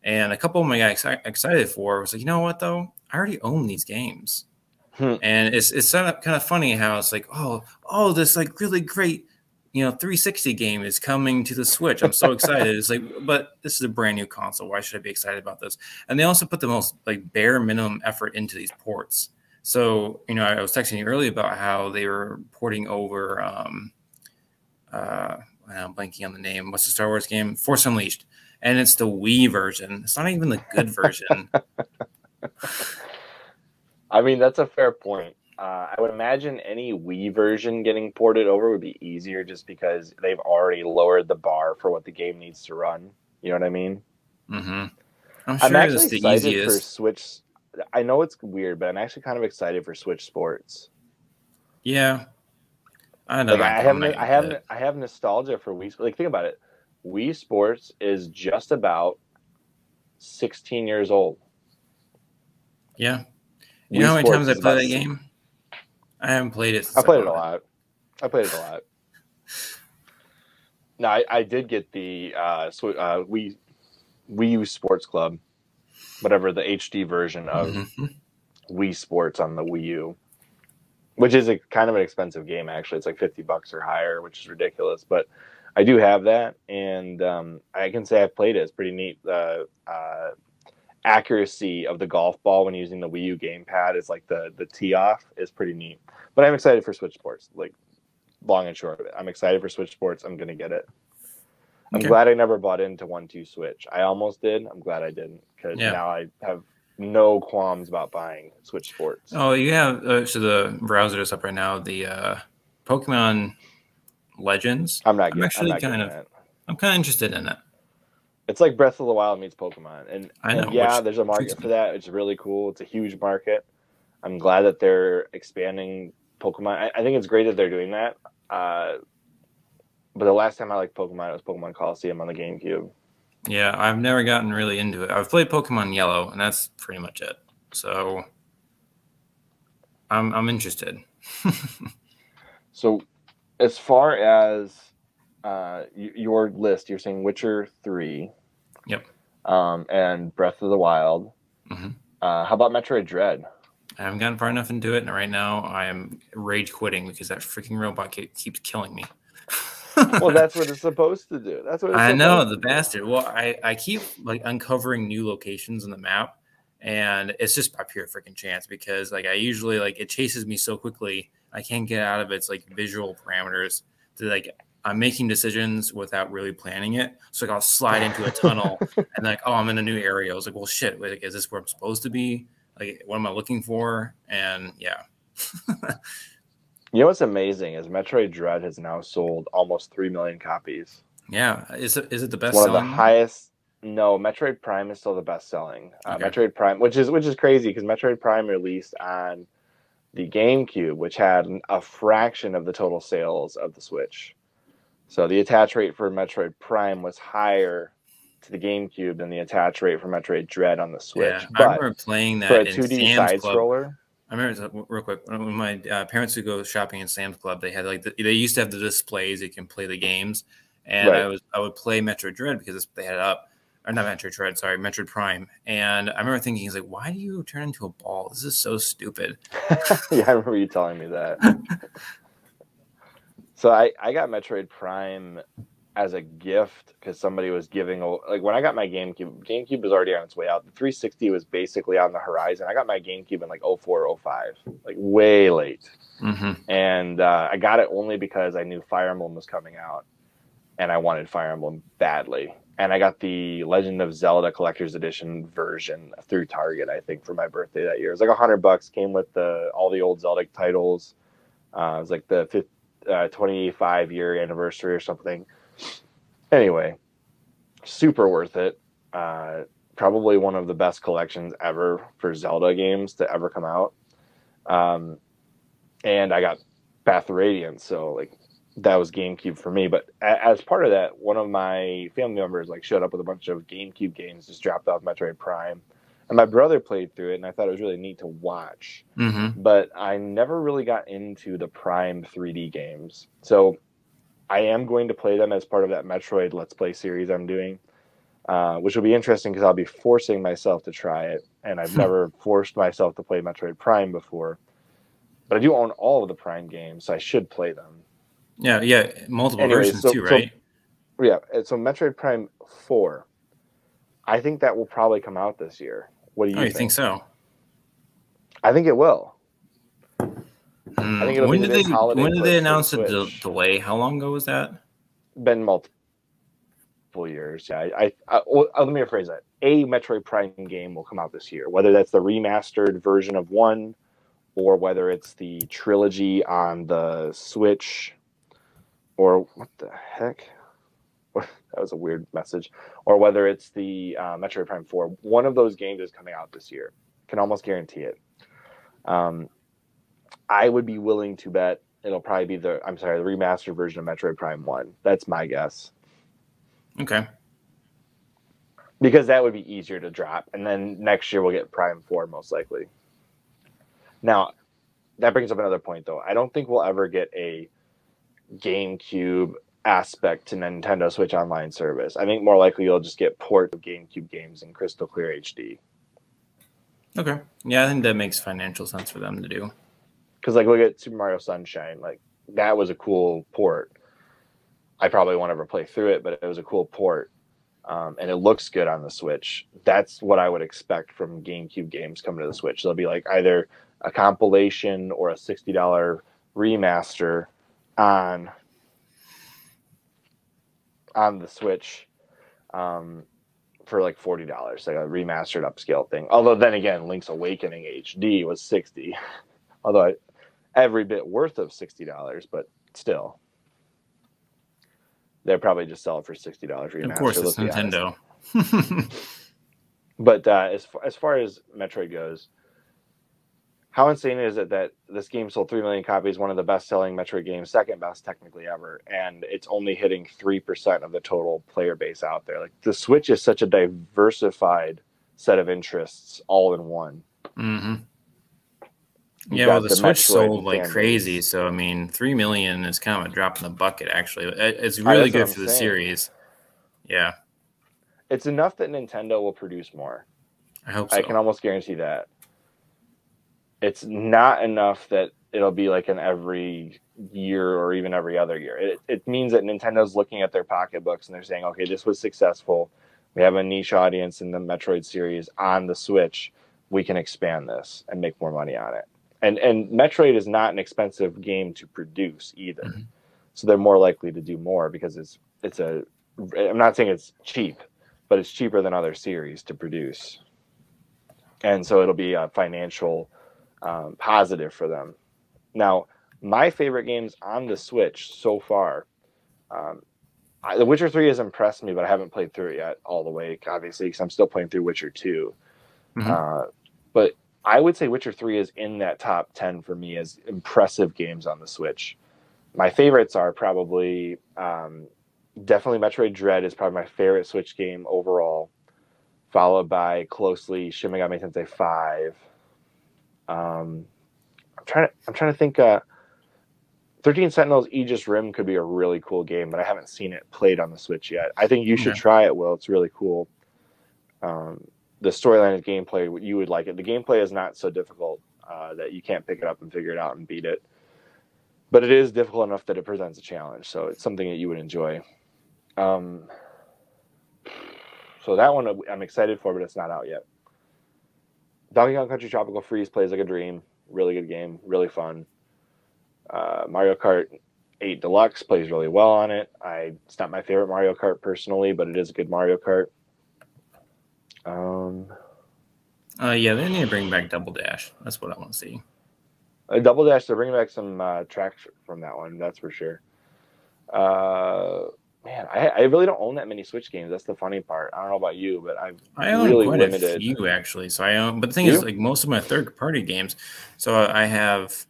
Speaker 2: And a couple of them I got excited for was like, you know what, though? I already own these games. And it's kind of funny how it's like, oh, this like really great 360 game is coming to the Switch. I'm so excited. It's like, but this is a brand new console. Why should I be excited about this? And they also put the most like bare minimum effort into these ports. So, I was texting you earlier about how they were porting over, I'm blanking on the name. What's the Star Wars game? Force Unleashed. And it's the Wii version. It's not even the good version.
Speaker 1: I mean, that's a fair point. I would imagine any Wii version getting ported over would be easier just because they've already lowered the bar for what the game needs to run. You know what I mean?
Speaker 2: Mm-hmm. I'm sure
Speaker 1: actually excited for Switch. I know it's weird, but I'm actually kind of excited for Switch Sports.
Speaker 2: Yeah. I know.
Speaker 1: Like, I have nostalgia for Wii. Like, think about it. Wii Sports is just about 16 years old.
Speaker 2: Yeah. You know how many times I play that game? I haven't played it since
Speaker 1: I played it a lot. No, I did get the Wii U Sports Club, whatever, the HD version of Wii Sports on the Wii U, which is a kind of an expensive game, actually. It's like $50 or higher, which is ridiculous. But I do have that, and I can say I've played it. It's pretty neat. Accuracy of the golf ball when using the Wii U gamepad is like the tee off is pretty neat. But I'm excited for Switch Sports, like long and short of it. I'm excited for Switch Sports. I'm going to get it. I'm glad I never bought into 1-2 Switch. I almost did. I'm glad I didn't because now I have no qualms about buying Switch Sports.
Speaker 2: Oh, you have so the browser is up right now. The Pokemon Legends. I'm kind of interested in it.
Speaker 1: It's like Breath of the Wild meets Pokemon. And there's a market for that. It's really cool. It's a huge market. I'm glad that they're expanding Pokemon. I think it's great that they're doing that. But the last time I liked Pokemon, it was Pokemon Coliseum on the GameCube.
Speaker 2: Yeah, I've never gotten really into it. I've played Pokemon Yellow, and that's pretty much it. So I'm interested.
Speaker 1: So as far as your list, you're saying Witcher 3.
Speaker 2: Yep.
Speaker 1: And Breath of the Wild.
Speaker 2: Mm-hmm.
Speaker 1: How about Metroid Dread?
Speaker 2: I haven't gotten far enough into it, and right now I am rage quitting because that freaking robot keeps killing me.
Speaker 1: Well, that's what it's supposed to do. That's what it's
Speaker 2: I know, the
Speaker 1: to do.
Speaker 2: bastard. Well, I keep like uncovering new locations on the map, and it's just by pure freaking chance because like I usually like it chases me so quickly I can't get out of its like visual parameters to like I'm making decisions without really planning it. So like I'll slide into a tunnel and like, oh, I'm in a new area. I was like, well, shit, wait, like, is this where I'm supposed to be? Like, what am I looking for? And yeah.
Speaker 1: You know what's amazing is Metroid Dread has now sold almost 3 million copies.
Speaker 2: Yeah. Is it the best
Speaker 1: It's one of the
Speaker 2: selling?
Speaker 1: highest. No, Metroid Prime is still the best selling.
Speaker 2: Okay.
Speaker 1: Metroid Prime, which is crazy because Metroid Prime released on the GameCube, which had a fraction of the total sales of the Switch. So the attach rate for Metroid Prime was higher to the GameCube than the attach rate for Metroid Dread on the Switch.
Speaker 2: Yeah,
Speaker 1: but
Speaker 2: I remember playing that
Speaker 1: for a
Speaker 2: in
Speaker 1: 2D
Speaker 2: Sam's
Speaker 1: side
Speaker 2: Club.
Speaker 1: scroller.
Speaker 2: I remember real quick when my parents would go shopping in Sam's Club. They had like they used to have the displays you can play the games, and
Speaker 1: Right.
Speaker 2: I would play Metroid Dread because they had it up, or not Metroid Dread, sorry, Metroid Prime. And I remember thinking, he's like, why do you turn into a ball? This is so stupid.
Speaker 1: Yeah, I remember you telling me that. So I got Metroid Prime as a gift because somebody was giving like when I got my GameCube was already on its way out. The 360 was basically on the horizon. I got my GameCube in like 04, 05, like way late. And I got it only because I knew Fire Emblem was coming out and I wanted Fire Emblem badly. And I got the Legend of Zelda Collector's Edition version through Target, I think, for my birthday that year. It was like $100, came with all the old Zelda titles. It was like the 25-year anniversary or something. Anyway, super worth it. Probably one of the best collections ever for Zelda games to ever come out. And I got Path of Radiance, so like that was GameCube for me. But as part of that, one of my family members like showed up with a bunch of GameCube games, just dropped off Metroid Prime. And my brother played through it, and I thought it was really neat to watch. But I never really got into the Prime 3D games. So I am going to play them as part of that Metroid Let's Play series I'm doing, which will be interesting because I'll be forcing myself to try it. And I've never forced myself to play Metroid Prime before. But I do own all of the Prime games, so I should play them.
Speaker 2: Yeah, multiple versions too, right?
Speaker 1: So Metroid Prime 4, I think that will probably come out this year. What do you think?
Speaker 2: You think so?
Speaker 1: I think it will. I think it'll
Speaker 2: when
Speaker 1: be
Speaker 2: did they announce the delay? How long ago was that?
Speaker 1: Been multiple years. Yeah, let me rephrase that. A Metroid Prime game will come out this year, whether that's the remastered version of 1 or whether it's the trilogy on the Switch, or what the heck? That was a weird message. Or whether it's the Metroid Prime 4. One of those games is coming out this year. Can almost guarantee it. I would be willing to bet it'll probably be the remastered version of Metroid Prime 1. That's my guess.
Speaker 2: Okay.
Speaker 1: Because that would be easier to drop. And then next year we'll get Prime 4 most likely. Now, that brings up another point, though. I don't think we'll ever get a GameCube aspect to Nintendo Switch Online service. I think more likely you'll just get ports of GameCube games in crystal clear HD.
Speaker 2: Okay. Yeah, I think that makes financial sense for them to do.
Speaker 1: Because, like, look at Super Mario Sunshine. Like, that was a cool port. I probably won't ever play through it, but it was a cool port. And it looks good on the Switch. That's what I would expect from GameCube games coming to the Switch. They'll be like either a compilation or a $60 remaster on the Switch for like $40, like a remastered upscale thing. Although then again, Link's Awakening HD was $60. Although every bit worth of $60, but still. They'll probably just sell it for $60 remaster.
Speaker 2: Of course, it's Nintendo.
Speaker 1: But as far as Metroid goes, how insane is it that this game sold 3 million copies, one of the best-selling Metroid games, second best technically ever, and it's only hitting 3% of the total player base out there? Like, the Switch is such a diversified set of interests all in one.
Speaker 2: Yeah, well, the Switch sold like crazy, so I mean, 3 million is kind of a drop in the bucket. Actually, it's really good for the series. Yeah,
Speaker 1: it's enough that Nintendo will produce more.
Speaker 2: I hope so.
Speaker 1: I can almost guarantee that. It's not enough that it'll be like an every year or even every other year. It means that Nintendo's looking at their pocketbooks and they're saying, okay, this was successful. We have a niche audience in the Metroid series on the Switch. We can expand this and make more money on it. And Metroid is not an expensive game to produce either. Mm-hmm. So they're more likely to do more because I'm not saying it's cheap, but it's cheaper than other series to produce. And so it'll be a financial positive for them. Now, my favorite games on the Switch so far, The Witcher 3 has impressed me, but I haven't played through it yet all the way, obviously, because I'm still playing through Witcher 2. Mm-hmm. But I would say Witcher 3 is in that top 10 for me as impressive games on the Switch. My favorites are probably, definitely Metroid Dread is probably my favorite Switch game overall, followed by closely Shin Megami Tensei 5. I'm trying to think. 13 Sentinels Aegis Rim could be a really cool game, but I haven't seen it played on the Switch yet. I think you should try it, Will. It's really cool. The storyline and gameplay, you would like it. The gameplay is not so difficult that you can't pick it up and figure it out and beat it. But it is difficult enough that it presents a challenge, so it's something that you would enjoy. So that one I'm excited for, but it's not out yet. Donkey Kong Country Tropical Freeze plays like a dream. Really good game. Really fun. Mario Kart 8 Deluxe plays really well on it. It's not my favorite Mario Kart personally, but it is a good Mario Kart.
Speaker 2: Yeah, they need to bring back Double Dash. That's what I want to see.
Speaker 1: Double Dash, they're bringing back some tracks from that one, that's for sure. Man, I really don't own that many Switch games. That's the funny part. I don't know about you, but I own really quite limited.
Speaker 2: A few actually. So I own, but the thing is, like most of my third-party games. So I have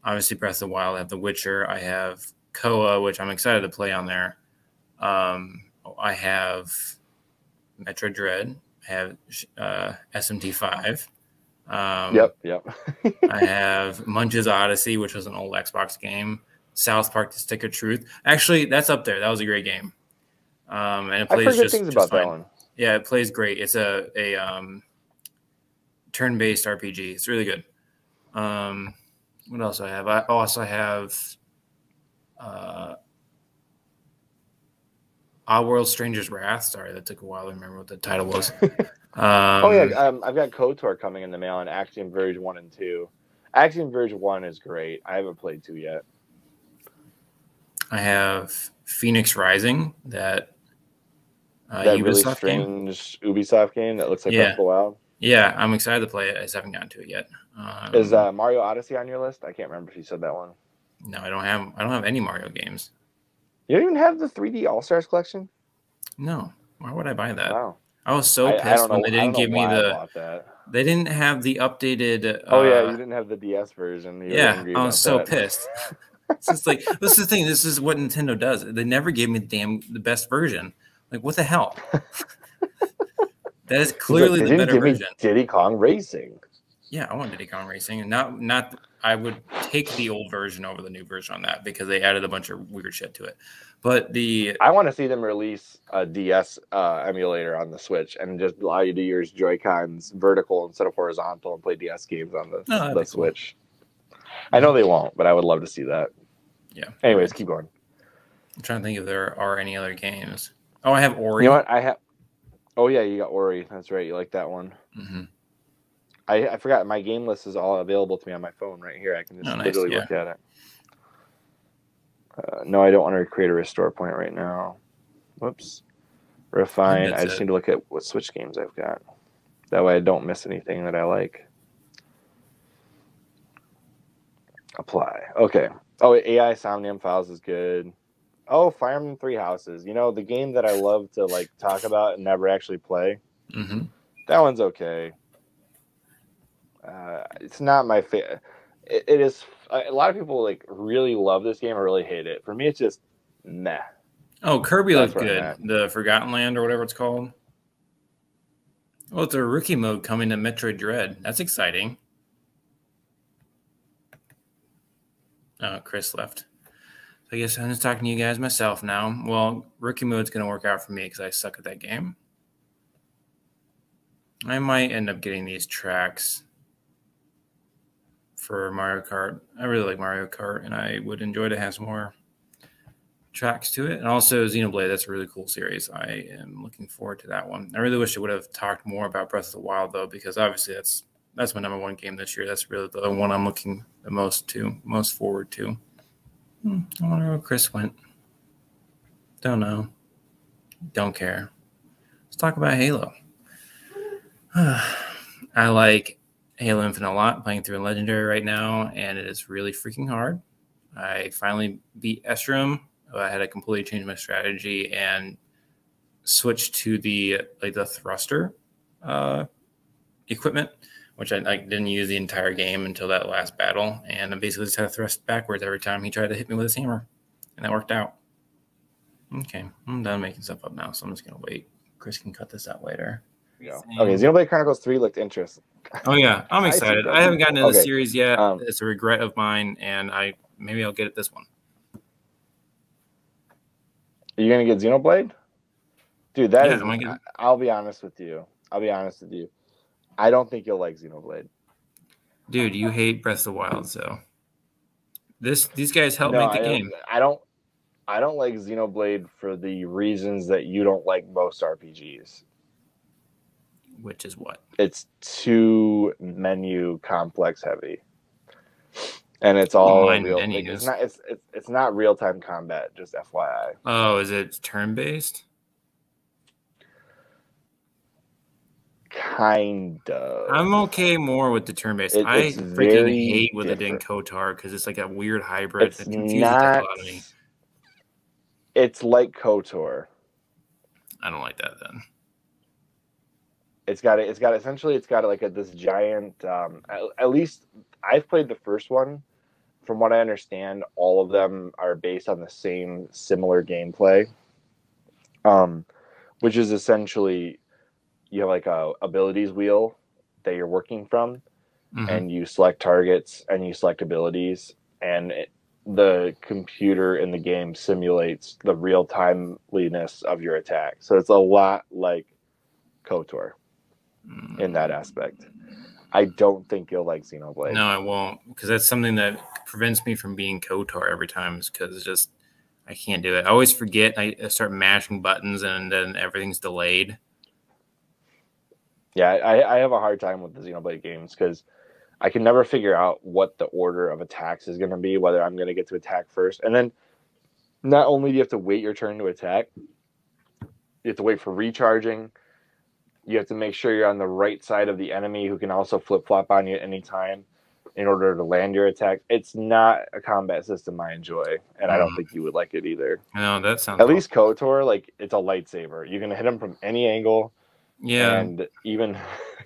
Speaker 2: obviously Breath of the Wild. I have The Witcher. I have Koa, which I'm excited to play on there. I have Metroid Dread. I have SMT5.
Speaker 1: Yep.
Speaker 2: I have Munch's Odyssey, which was an old Xbox game. South Park: The Stick of Truth. Actually, that's up there. That was a great game. And it plays just fine. That one. Yeah, it plays great. It's a turn-based RPG. It's really good. What else do I have? I also have Oddworld Stranger's Wrath. Sorry, that took a while to remember what the title was.
Speaker 1: I've got KOTOR coming in the mail on Axiom Verge 1 and 2. Axiom Verge 1 is great. I haven't played 2 yet.
Speaker 2: I have Phoenix Rising, that
Speaker 1: Ubisoft really strange game. Ubisoft game that looks like Breath of the Wild.
Speaker 2: Yeah, I'm excited to play it. I just haven't gotten to it yet.
Speaker 1: Is Mario Odyssey on your list? I can't remember if you said that one.
Speaker 2: No, I don't have any Mario games.
Speaker 1: You don't even have the 3D All-Stars collection?
Speaker 2: No. Why would I buy that?
Speaker 1: Wow.
Speaker 2: I was so pissed when they didn't give me They didn't have the updated.
Speaker 1: You didn't have the DS version.
Speaker 2: I was so pissed. It's just like, this is the thing. This is what Nintendo does. They never gave me the best version. Like, what the hell? That is clearly the better version.
Speaker 1: Diddy Kong Racing.
Speaker 2: Yeah, I want Diddy Kong Racing, and not. I would take the old version over the new version on that because they added a bunch of weird shit to it. But I
Speaker 1: want to see them release a DS emulator on the Switch and just allow you to use Joy-Cons vertical instead of horizontal and play DS games on the Switch. Cool. I know they won't, but I would love to see that.
Speaker 2: Yeah.
Speaker 1: Anyways, keep going.
Speaker 2: I'm trying to think if there are any other games. Oh, I have Ori.
Speaker 1: You know what? I have. Oh yeah, you got Ori. That's right. You like that one.
Speaker 2: Mm-hmm.
Speaker 1: I forgot my game list is all available to me on my phone right here. I can just literally look at it. No, I don't want to create a restore point right now. Whoops. Refine. I just need to look at what Switch games I've got. That way I don't miss anything that I like. Apply. Okay. Oh, AI Somnium Files is good. Oh, Fire Emblem Three Houses. You know, the game that I love to like talk about and never actually play.
Speaker 2: Mm-hmm.
Speaker 1: That one's okay. It's not my favorite. It is. A lot of people like really love this game or really hate it. For me, it's just meh.
Speaker 2: Oh, Kirby looked good. The Forgotten Land or whatever it's called. Oh, it's a rookie mode coming to Metroid Dread. That's exciting. Chris left. I guess I'm just talking to you guys myself now. Well, rookie mode's going to work out for me because I suck at that game. I might end up getting these tracks for Mario Kart. I really like Mario Kart, and I would enjoy to have some more tracks to it. And also Xenoblade, that's a really cool series. I am looking forward to that one. I really wish I would have talked more about Breath of the Wild, though, because obviously that's my #1 game this year. That's really the one I'm looking the most forward to. I wonder where Chris went. Don't know. Don't care. Let's talk about Halo. I like Halo Infinite a lot, playing through in Legendary right now, and it is really freaking hard. I finally beat Estrom. I had to completely change my strategy and switch to the thruster equipment, which I didn't use the entire game until that last battle, and I basically just had to thrust backwards every time he tried to hit me with his hammer, and that worked out. Okay, I'm done making stuff up now, so I'm just gonna wait. Chris can cut this out later.
Speaker 1: Yeah. Okay, Xenoblade Chronicles 3 looked interesting.
Speaker 2: Oh yeah, I'm excited. I haven't gotten into the series yet. It's a regret of mine, and maybe I'll get it this one.
Speaker 1: Are you gonna get Xenoblade? Dude, I'll be honest with you. I don't think you'll like Xenoblade.
Speaker 2: Dude, you hate Breath of the Wild, so these guys help make the game.
Speaker 1: I don't like Xenoblade for the reasons that you don't like most RPGs.
Speaker 2: Which is what?
Speaker 1: It's too menu complex heavy. And it's all real. Like, it's not real time combat, just FYI.
Speaker 2: Oh, is it turn based?
Speaker 1: Kind of.
Speaker 2: I'm okay more with the turn based. I freaking hate with it in KOTOR because it's like a weird hybrid that confuses the hell out of me.
Speaker 1: It's like KOTOR.
Speaker 2: I don't like that then.
Speaker 1: It's got this giant. At least I've played the first one. From what I understand, all of them are based on the same similar gameplay, which is essentially you have like a abilities wheel that you're working from, and you select targets and you select abilities, and the computer in the game simulates the real timeliness of your attack. So it's a lot like KOTOR in that aspect. I don't think you'll like Xenoblade.
Speaker 2: No, I won't, because that's something that prevents me from beating KOTOR every time, because it's just I can't do it. I always forget. I start mashing buttons, and then everything's delayed.
Speaker 1: Yeah, I have a hard time with the Xenoblade games because I can never figure out what the order of attacks is going to be, whether I'm going to get to attack first. And then not only do you have to wait your turn to attack, you have to wait for recharging. You have to make sure you're on the right side of the enemy who can also flip-flop on you at any time in order to land your attack. It's not a combat system I enjoy, and I don't think you would like it either.
Speaker 2: No, that sounds
Speaker 1: At least KOTOR, like, it's a lightsaber. You can hit them from any angle, and even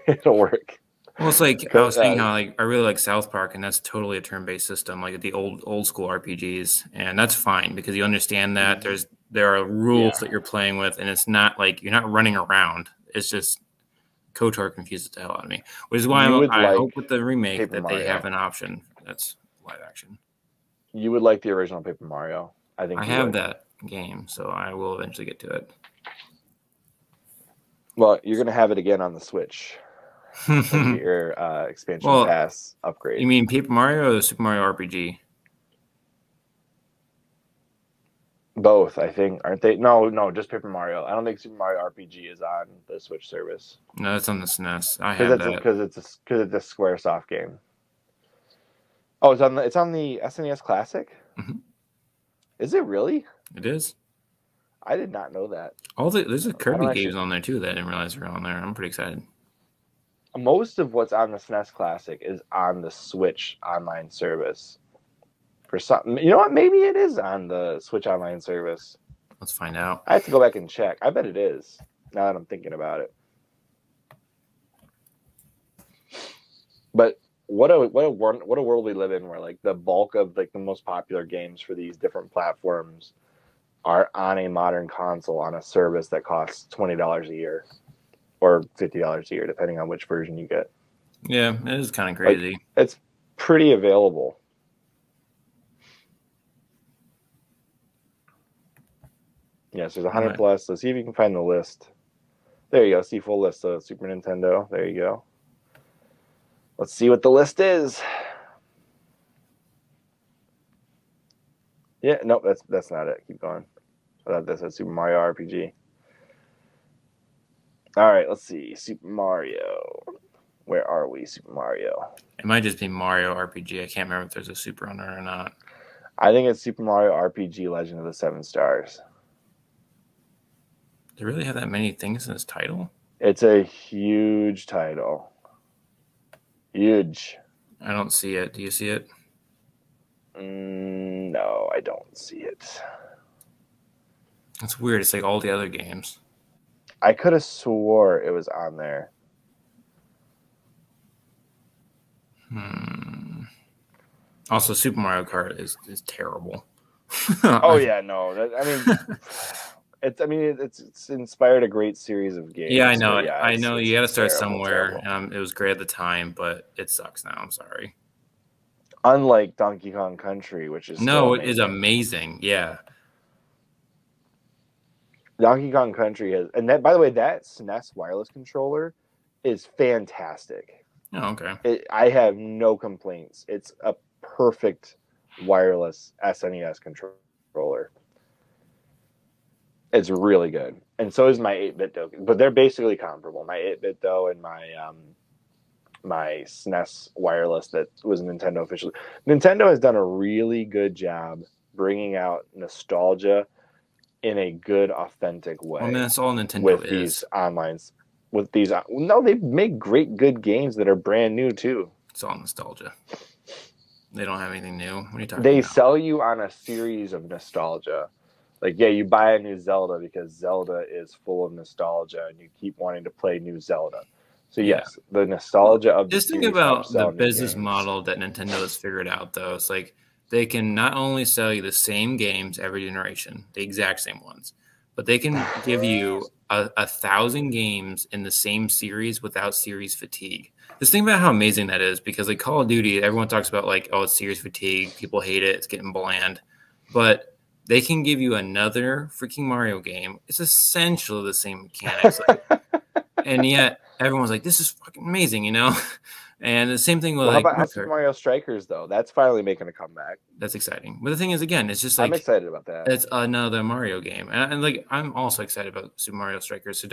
Speaker 1: it'll work.
Speaker 2: Well, it's like I was saying how I really like South Park, and that's totally a turn-based system, like the old school RPGs, and that's fine because you understand that there are rules that you're playing with, and it's not like you're not running around. It's just KOTOR confuses the hell out of me, which is why I hope with the remake Paper Mario. They have an option that's live action.
Speaker 1: You would like the original Paper Mario. I think
Speaker 2: I have that game, so I will eventually get to it.
Speaker 1: Well, you're going to have it again on the Switch. Your expansion pass upgrade.
Speaker 2: You mean Paper Mario or the Super Mario RPG?
Speaker 1: Both, I think, aren't they? No, just Paper Mario. I don't think Super Mario RPG is on the Switch service.
Speaker 2: No, that's on the SNES. I have that
Speaker 1: because it's a SquareSoft game. Oh, it's on the SNES Classic.
Speaker 2: Mm-hmm.
Speaker 1: Is it really?
Speaker 2: It is.
Speaker 1: I did not know that.
Speaker 2: There's a Kirby games on there too that I didn't realize were on there. I'm pretty excited.
Speaker 1: Most of what's on the SNES Classic is on the Switch online service. For something, you know what? Maybe it is on the Switch online service.
Speaker 2: Let's find out.
Speaker 1: I have to go back and check. I bet it is. Now that I'm thinking about it. But what a world we live in, where like the bulk of like the most popular games for these different platforms are on a modern console on a service that costs $20 a year or $50 a year, depending on which version you get.
Speaker 2: Yeah, it is kind of crazy.
Speaker 1: Like, it's pretty available. Yes, there's 100 plus. Let's see if you can find the list. There you go. See full list of Super Nintendo. There you go. Let's see what the list is. Yeah, no, that's not it. Keep going. I thought that said Super Mario RPG. All right, let's see. Super Mario. Where are we? Super Mario.
Speaker 2: It might just be Mario RPG. I can't remember if there's a Super on it or not.
Speaker 1: I think it's Super Mario RPG Legend of the Seven Stars.
Speaker 2: Do they really have that many things in this title?
Speaker 1: It's a huge title. Huge.
Speaker 2: I don't see it. Do you see it?
Speaker 1: No, I don't see it.
Speaker 2: It's weird. It's like all the other games.
Speaker 1: I could have swore it was on there.
Speaker 2: Also, Super Mario Kart is terrible.
Speaker 1: Oh yeah, no. It's inspired a great series of games.
Speaker 2: Yeah, I know.
Speaker 1: Yeah,
Speaker 2: I know you got to start somewhere.
Speaker 1: Terrible.
Speaker 2: It was great at the time, but it sucks now. I'm sorry.
Speaker 1: Unlike Donkey Kong Country, which is
Speaker 2: it is amazing. Yeah.
Speaker 1: Donkey Kong Country has, and that, by the way, that SNES wireless controller is fantastic.
Speaker 2: Oh, okay.
Speaker 1: I have no complaints. It's a perfect wireless SNES controller. It's really good, and so is my 8-bit though. But they're basically comparable. My 8-bit though, and my SNES wireless that was Nintendo officially. Nintendo has done a really good job bringing out nostalgia in a good, authentic way.
Speaker 2: Well, I mean, that's all Nintendo
Speaker 1: with
Speaker 2: is.
Speaker 1: These onlines. With these, no, they make great, good games that are brand new too.
Speaker 2: It's all nostalgia. They don't have anything new. What are you talking
Speaker 1: They
Speaker 2: about?
Speaker 1: sell you on a series of nostalgia. Like, yeah, you buy a new Zelda because Zelda is full of nostalgia, and you keep wanting to play new Zelda. So yes, the nostalgia of
Speaker 2: just think about the business model that Nintendo has figured out, though. It's like they can not only sell you the same games every generation, the exact same ones, but they can give you 1,000 games in the same series without series fatigue. Just think about how amazing that is, because like Call of Duty, everyone talks about like, oh, it's series fatigue, people hate it, it's getting bland, but they can give you another freaking Mario game. It's essentially the same mechanics, and yet everyone's like, this is fucking amazing, you know? And the same thing with
Speaker 1: how about Super Mario Strikers, though? That's finally making a comeback.
Speaker 2: That's exciting. But the thing is, again, it's just like,
Speaker 1: I'm excited about that.
Speaker 2: It's another Mario game. And like, I'm also excited about Super Mario Strikers, so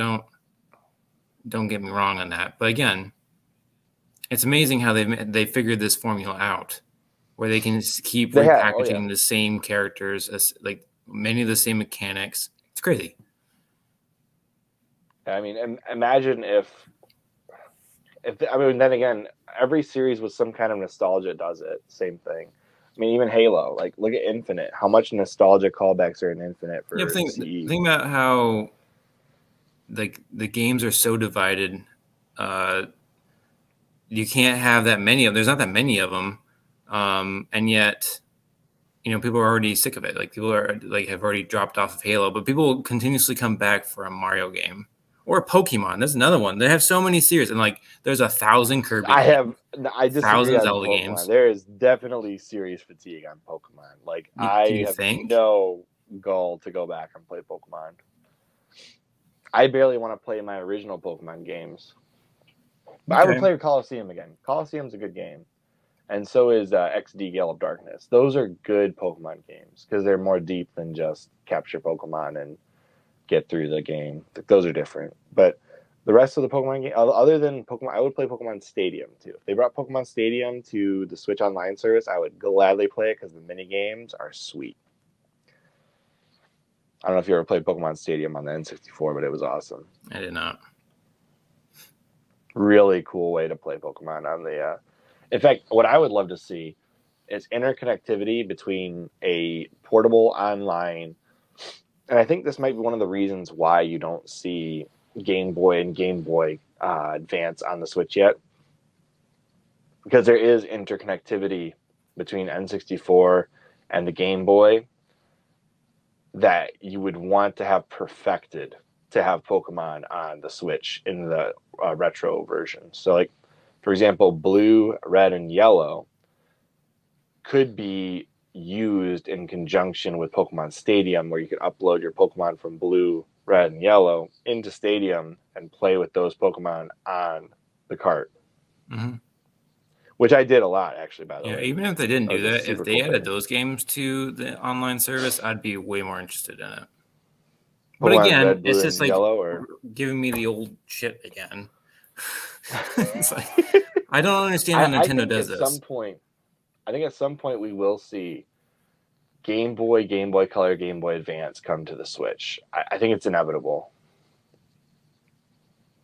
Speaker 2: don't get me wrong on that. But again, it's amazing how they figured this formula out, where they can keep repackaging the same characters, as like many of the same mechanics. It's crazy.
Speaker 1: I mean, imagine if I mean, then again, every series with some kind of nostalgia does it. Same thing. I mean, even Halo. Like, look at Infinite. How much nostalgia callbacks are in Infinite for CE?
Speaker 2: Think about how like the games are so divided. You can't have that many of. There's not that many of them, and yet, you know, people are already sick of it. Like people are like have already dropped off of Halo, but people will continuously come back for a Mario game. Or Pokemon. There's another one. They have so many series, and like there's 1,000 Kirby.
Speaker 1: I disagree
Speaker 2: 1,000
Speaker 1: on
Speaker 2: Zelda
Speaker 1: Pokemon.
Speaker 2: games.
Speaker 1: There is definitely series fatigue on Pokemon. Like I have no goal to go back and play Pokemon. I barely want to play my original Pokemon games. But I would play Coliseum again. Coliseum's a good game, and so is XD Gale of Darkness. Those are good Pokemon games because they're more deep than just capture Pokemon and get through the game. Those are different. But the rest of the Pokemon game, other than Pokemon, I would play Pokemon Stadium too. If they brought Pokemon Stadium to the Switch Online service, I would gladly play it because the mini games are sweet. I don't know if you ever played Pokemon Stadium on the N64, but it was awesome.
Speaker 2: I did not.
Speaker 1: Really cool way to play Pokemon on the. In fact, what I would love to see is interconnectivity between a portable online. And I think this might be one of the reasons why you don't see Game Boy and Game Boy Advance on the Switch yet. Because there is interconnectivity between N64 and the Game Boy that you would want to have perfected to have Pokemon on the Switch in the retro version. So, like, for example, blue, red, and yellow could be used in conjunction with Pokemon Stadium, where you could upload your Pokemon from blue, red, and yellow into Stadium and play with those Pokemon on the cart.
Speaker 2: Mm-hmm.
Speaker 1: which I did a lot actually. By the
Speaker 2: Yeah,
Speaker 1: way,
Speaker 2: even if they didn't do that, if they
Speaker 1: cool
Speaker 2: added
Speaker 1: thing.
Speaker 2: those games to the online service, I'd be way more interested in it. But
Speaker 1: Pokemon
Speaker 2: again,
Speaker 1: Red,
Speaker 2: it's
Speaker 1: Blue,
Speaker 2: just
Speaker 1: and
Speaker 2: like
Speaker 1: Yellow, or
Speaker 2: giving me the old shit again. It's like, I don't understand how Nintendo does this.
Speaker 1: I think at some point we will see Game Boy, Game Boy Color, Game Boy Advance come to the Switch. I think it's inevitable.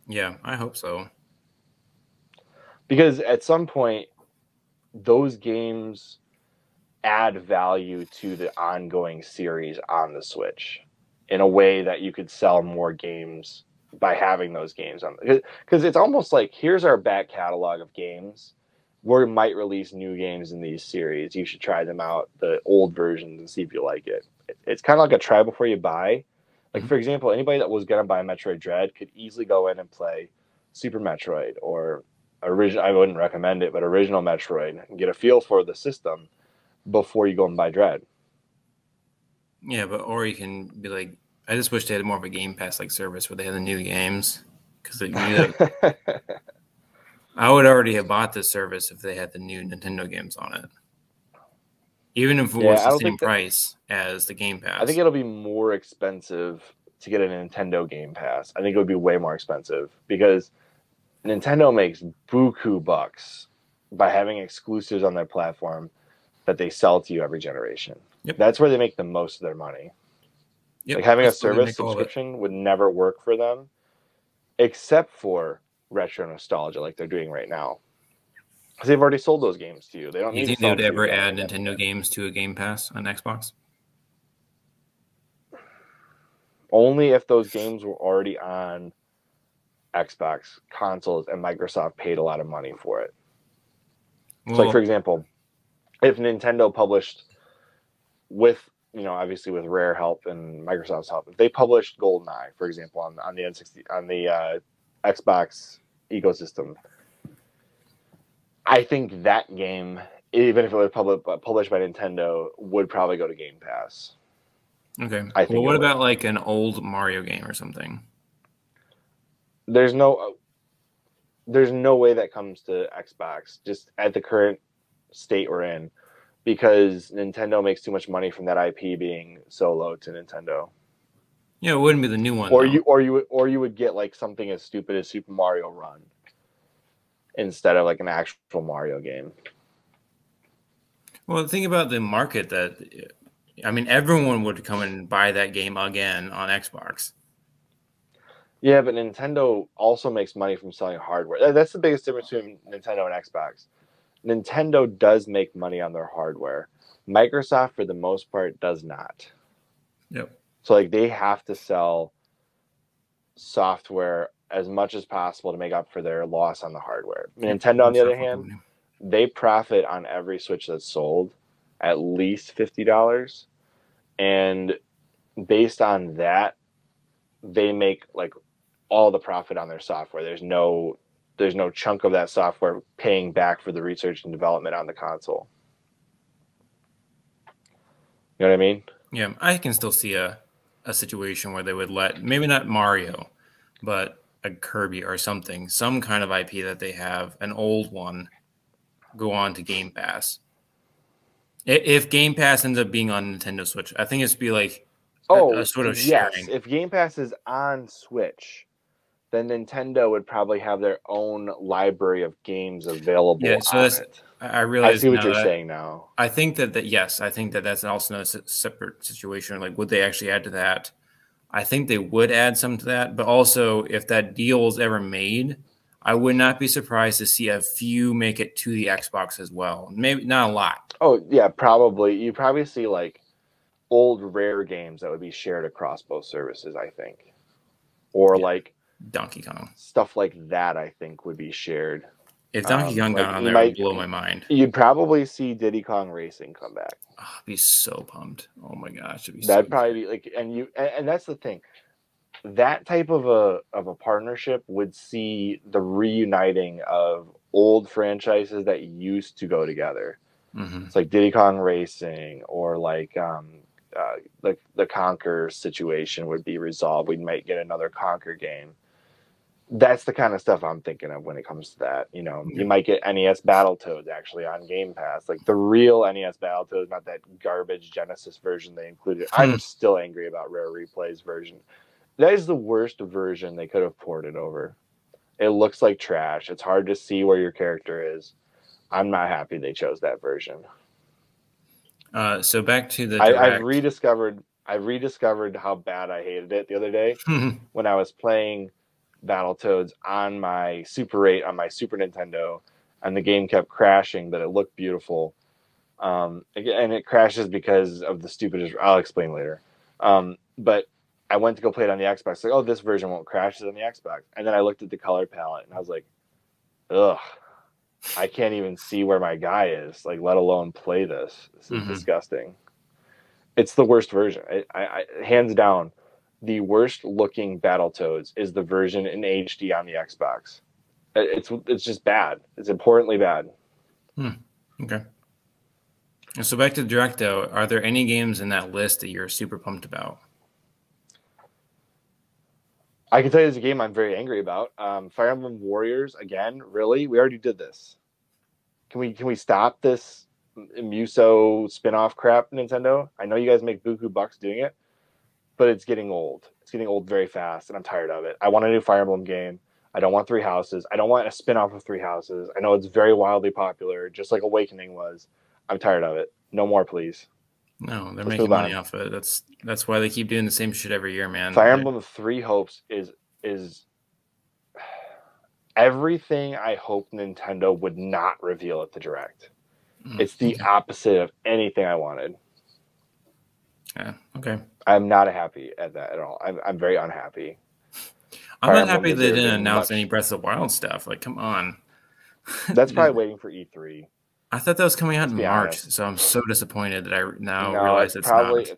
Speaker 2: Yeah, I hope so.
Speaker 1: Because at some point, those games add value to the ongoing series on the Switch in a way that you could sell more games by having those games on. Because it's almost like, here's our back catalog of games. We might release new games in these series. You should try them out, the old versions, and see if you like it. It's kind of like a try before you buy. Like, for example, anybody that was going to buy Metroid Dread could easily go in and play Super Metroid or original. I wouldn't recommend it, but original Metroid, and get a feel for the system before you go and buy Dread.
Speaker 2: Yeah, but or you can be like, I just wish they had more of a Game Pass like service where they had the new games, because I would already have bought this service if they had the new Nintendo games on it, even if it was the same price as the Game Pass.
Speaker 1: I think it'll be more expensive to get a Nintendo Game Pass. I think it would be way more expensive because Nintendo makes buku bucks by having exclusives on their platform that they sell to you every generation.
Speaker 2: Yep.
Speaker 1: That's where they make the most of their money.
Speaker 2: Yep.
Speaker 1: Like having a service subscription would never work for them, except for retro nostalgia, like they're doing right now. Because they've already sold those games to you. They don't need to sell.
Speaker 2: You think they would ever add Nintendo games to a Game Pass on Xbox?
Speaker 1: Only if those games were already on Xbox consoles and Microsoft paid a lot of money for it. Well, so, like, for example, if Nintendo published with, obviously with Rare help and Microsoft's help, if they published GoldenEye, for example, on the N60, on the Xbox ecosystem, I think that game, even if it was published by Nintendo, would probably go to Game Pass.
Speaker 2: Okay. Well, what about like an old Mario game or something?
Speaker 1: There's no way that comes to Xbox just at the current state we're in, because Nintendo makes too much money from that IP being so low to Nintendo.
Speaker 2: Yeah, it wouldn't be the new one.
Speaker 1: Or you would get like something as stupid as Super Mario Run instead of like an actual Mario game.
Speaker 2: Well, think about the market everyone would come and buy that game again on Xbox.
Speaker 1: Yeah, but Nintendo also makes money from selling hardware. That's the biggest difference between Nintendo and Xbox. Nintendo does make money on their hardware. Microsoft, for the most part, does not.
Speaker 2: Yep.
Speaker 1: So, like, they have to sell software as much as possible to make up for their loss on the hardware. Nintendo, on the other hand, they profit on every Switch that's sold at least $50. And based on that, they make, like, all the profit on their software. There's no chunk of that software paying back for the research and development on the console. You know what I mean?
Speaker 2: Yeah, I can still see a situation where they would let, maybe not Mario, but a Kirby or something, some kind of IP that they have, an old one, go on to Game Pass. If Game Pass ends up being on Nintendo Switch, I think it's be like a sort of sharing.
Speaker 1: Yes. If Game Pass is on Switch, then Nintendo would probably have their own library of games available on it.
Speaker 2: I realize.
Speaker 1: I see what you're saying now.
Speaker 2: I think yes, I think that's also a separate situation. Like, would they actually add to that? I think they would add some to that, but also if that deal is ever made, I would not be surprised to see a few make it to the Xbox as well. Maybe not a lot.
Speaker 1: Oh yeah, probably. You probably see like old Rare games that would be shared across both services, I think, or like
Speaker 2: Donkey Kong
Speaker 1: stuff like that. I think would be shared.
Speaker 2: If Donkey Kong got on there, it would blow my mind.
Speaker 1: You'd probably see Diddy Kong Racing come back.
Speaker 2: Oh, I'd be so pumped. Oh my gosh,
Speaker 1: that'd probably be like, and that's the thing. That type of a partnership would see the reuniting of old franchises that used to go together.
Speaker 2: Mm-hmm.
Speaker 1: It's like Diddy Kong Racing, or like the Conquer situation would be resolved. We might get another Conquer game. That's the kind of stuff I'm thinking of when it comes to that. You know, you might get NES Battletoads actually on Game Pass, like the real NES Battletoads, not that garbage Genesis version they included. I'm still angry about Rare Replay's version. That is the worst version they could have ported over. It looks like trash. It's hard to see where your character is. I'm not happy they chose that version.
Speaker 2: So back to the direct.
Speaker 1: I've rediscovered how bad I hated it the other day when I was playing Battletoads on my Super 8 on my Super Nintendo, and the game kept crashing, but it looked beautiful. And it crashes because of the stupidest. I'll explain later. But I went to go play it on the Xbox. Like, oh, this version won't crash on the Xbox. And then I looked at the color palette, and I was like, ugh, I can't even see where my guy is, like, let alone play this. This is disgusting. It's the worst version. I hands down, the worst looking Battletoads is the version in HD on the Xbox. It's just bad. It's importantly bad.
Speaker 2: Okay. So back to the Direct, though. Are there any games in that list that you're super pumped about?
Speaker 1: I can tell you there's a game I'm very angry about. Fire Emblem Warriors, again, really? We already did this. Can we stop this Muso spin-off crap, Nintendo? I know you guys make buku bucks doing it, but it's getting old. It's getting old very fast, and I'm tired of it. I want a new Fire Emblem game. I don't want Three Houses. I don't want a spin-off of Three Houses. I know it's very wildly popular, just like Awakening was. I'm tired of it. No more, please.
Speaker 2: No, they're making money off of it. That's why they keep doing the same shit every year, man.
Speaker 1: Fire Emblem Three Hopes is everything I hope Nintendo would not reveal at the Direct. It's the opposite of anything I wanted.
Speaker 2: Yeah, okay.
Speaker 1: I'm not happy at that at all. I'm very unhappy.
Speaker 2: I'm not happy they didn't announce any Breath of the Wild stuff. Like, come on.
Speaker 1: That's probably waiting for E3.
Speaker 2: I thought that was coming out in March, so I'm so disappointed that I now realize it's not.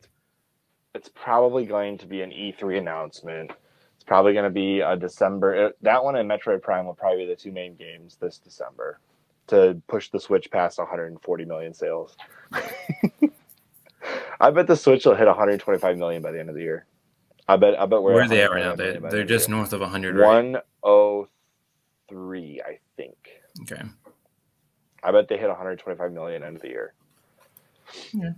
Speaker 1: It's probably going to be an E3 announcement. It's probably going to be a December. That one and Metroid Prime will probably be the two main games this December to push the Switch past 140 million sales. I bet the Switch will hit 125 million by the end of the year. I bet
Speaker 2: where are they at right now? They're just north of 100,
Speaker 1: right? 103, I think.
Speaker 2: Okay.
Speaker 1: I bet they hit 125 million end of the year.
Speaker 2: Yeah,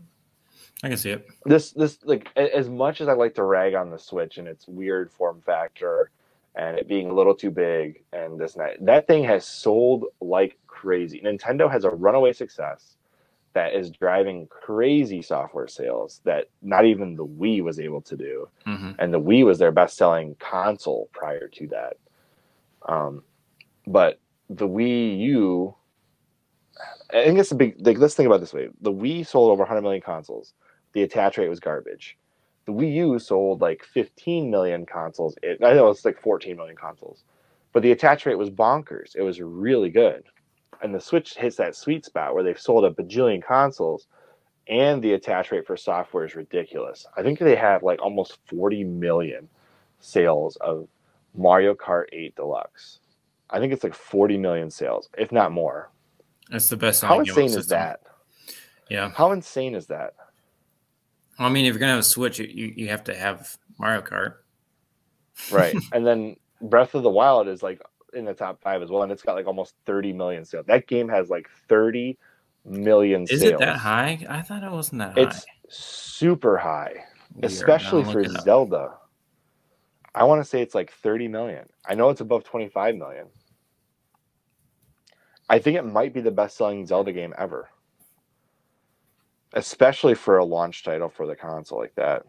Speaker 2: I can see it.
Speaker 1: This like, as much as I like to rag on the Switch and its weird form factor and it being a little too big and this and that thing has sold like crazy. Nintendo has a runaway success that is driving crazy software sales that not even the Wii was able to do. And the Wii was their best-selling console prior to that. But the Wii U, I think it's a big, like, let's think about it this way. The Wii sold over 100 million consoles. The attach rate was garbage. The Wii U sold like 15 million consoles. I know it's like 14 million consoles. But the attach rate was bonkers. It was really good. And the Switch hits that sweet spot where they've sold a bajillion consoles and the attach rate for software is ridiculous. I think they have like almost 40 million sales of Mario Kart 8 Deluxe. I think it's like 40 million sales, if not more.
Speaker 2: That's the best.
Speaker 1: How insane is that?
Speaker 2: Yeah.
Speaker 1: How insane is that?
Speaker 2: Well, I mean, if you're going to have a Switch, you have to have Mario Kart.
Speaker 1: Right. And then Breath of the Wild is like in the top 5 as well, and it's got like almost 30 million sales. That game has like 30 million sales.
Speaker 2: Is it that high? I thought it wasn't that high.
Speaker 1: It's super high, especially for Zelda. I want to say it's like 30 million. I know it's above 25 million. I think it might be the best-selling Zelda game ever, especially for a launch title for the console like that.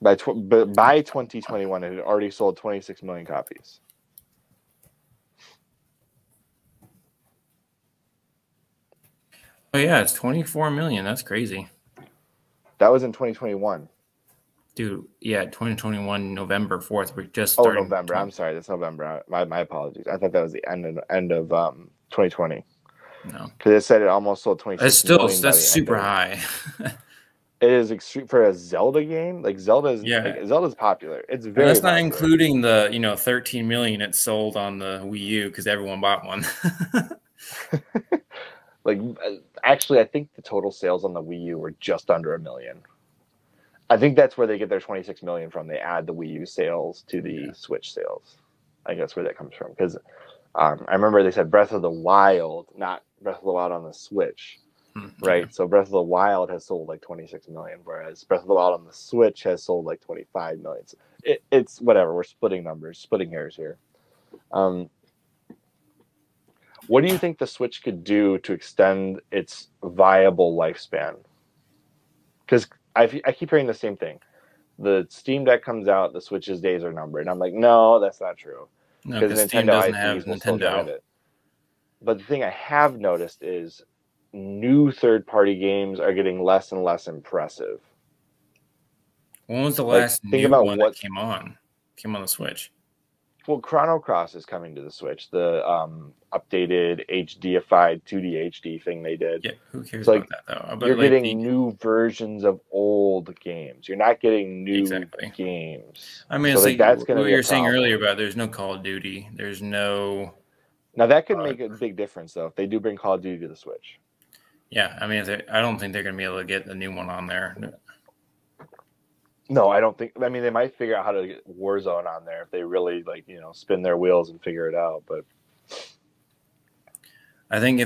Speaker 1: By 2021, it had already sold 26 million copies.
Speaker 2: Oh yeah, it's 24 million. That's crazy.
Speaker 1: That was in 2021.
Speaker 2: Dude, yeah, 2021 November 4th. We're just starting.
Speaker 1: Oh, November. I'm sorry, that's November. My apologies. I thought that was the end of 2020.
Speaker 2: No,
Speaker 1: because it said it almost sold 26 million.
Speaker 2: That's super high.
Speaker 1: It is extreme for a Zelda game. Like Zelda's popular. It's very.
Speaker 2: And that's not
Speaker 1: popular.
Speaker 2: including the 13 million it sold on the Wii U because everyone bought one.
Speaker 1: Like, actually, I think the total sales on the Wii U were just under 1 million. I think that's where they get their 26 million from. They add the Wii U sales to the Switch sales. I think that's where that comes from. Because I remember they said Breath of the Wild, not Breath of the Wild on the Switch. Right? So Breath of the Wild has sold like 26 million, whereas Breath of the Wild on the Switch has sold like 25 million. So it's whatever. We're splitting numbers, splitting hairs here. What do you think the Switch could do to extend its viable lifespan? Because I keep hearing the same thing. The Steam Deck comes out, the Switch's days are numbered. And I'm like, no, that's not true.
Speaker 2: No, because Steam doesn't have Nintendo.
Speaker 1: But the thing I have noticed is new third-party games are getting less and less impressive.
Speaker 2: When was the last new one that came on the Switch?
Speaker 1: Well, Chrono Cross is coming to the Switch. The updated HDified 2D HD thing they did.
Speaker 2: Yeah, who cares about that though?
Speaker 1: But you're getting new versions of old games. You're not getting new games.
Speaker 2: I mean, so it's like what you were saying earlier about there's no Call of Duty. There's no.
Speaker 1: Now that could make a big difference though if they do bring Call of Duty to the Switch.
Speaker 2: Yeah, I mean, I don't think they're going to be able to get the new one on there.
Speaker 1: No, I don't think. I mean, they might figure out how to get Warzone on there if they really spin their wheels and figure it out. But
Speaker 2: I think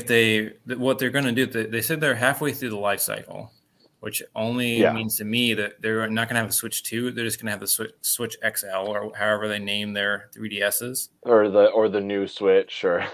Speaker 2: what they're going to do, they said they're halfway through the life cycle, which only means to me that they're not going to have a Switch 2. They're just going to have the Switch XL or however they name their 3DSs,
Speaker 1: or the new Switch, or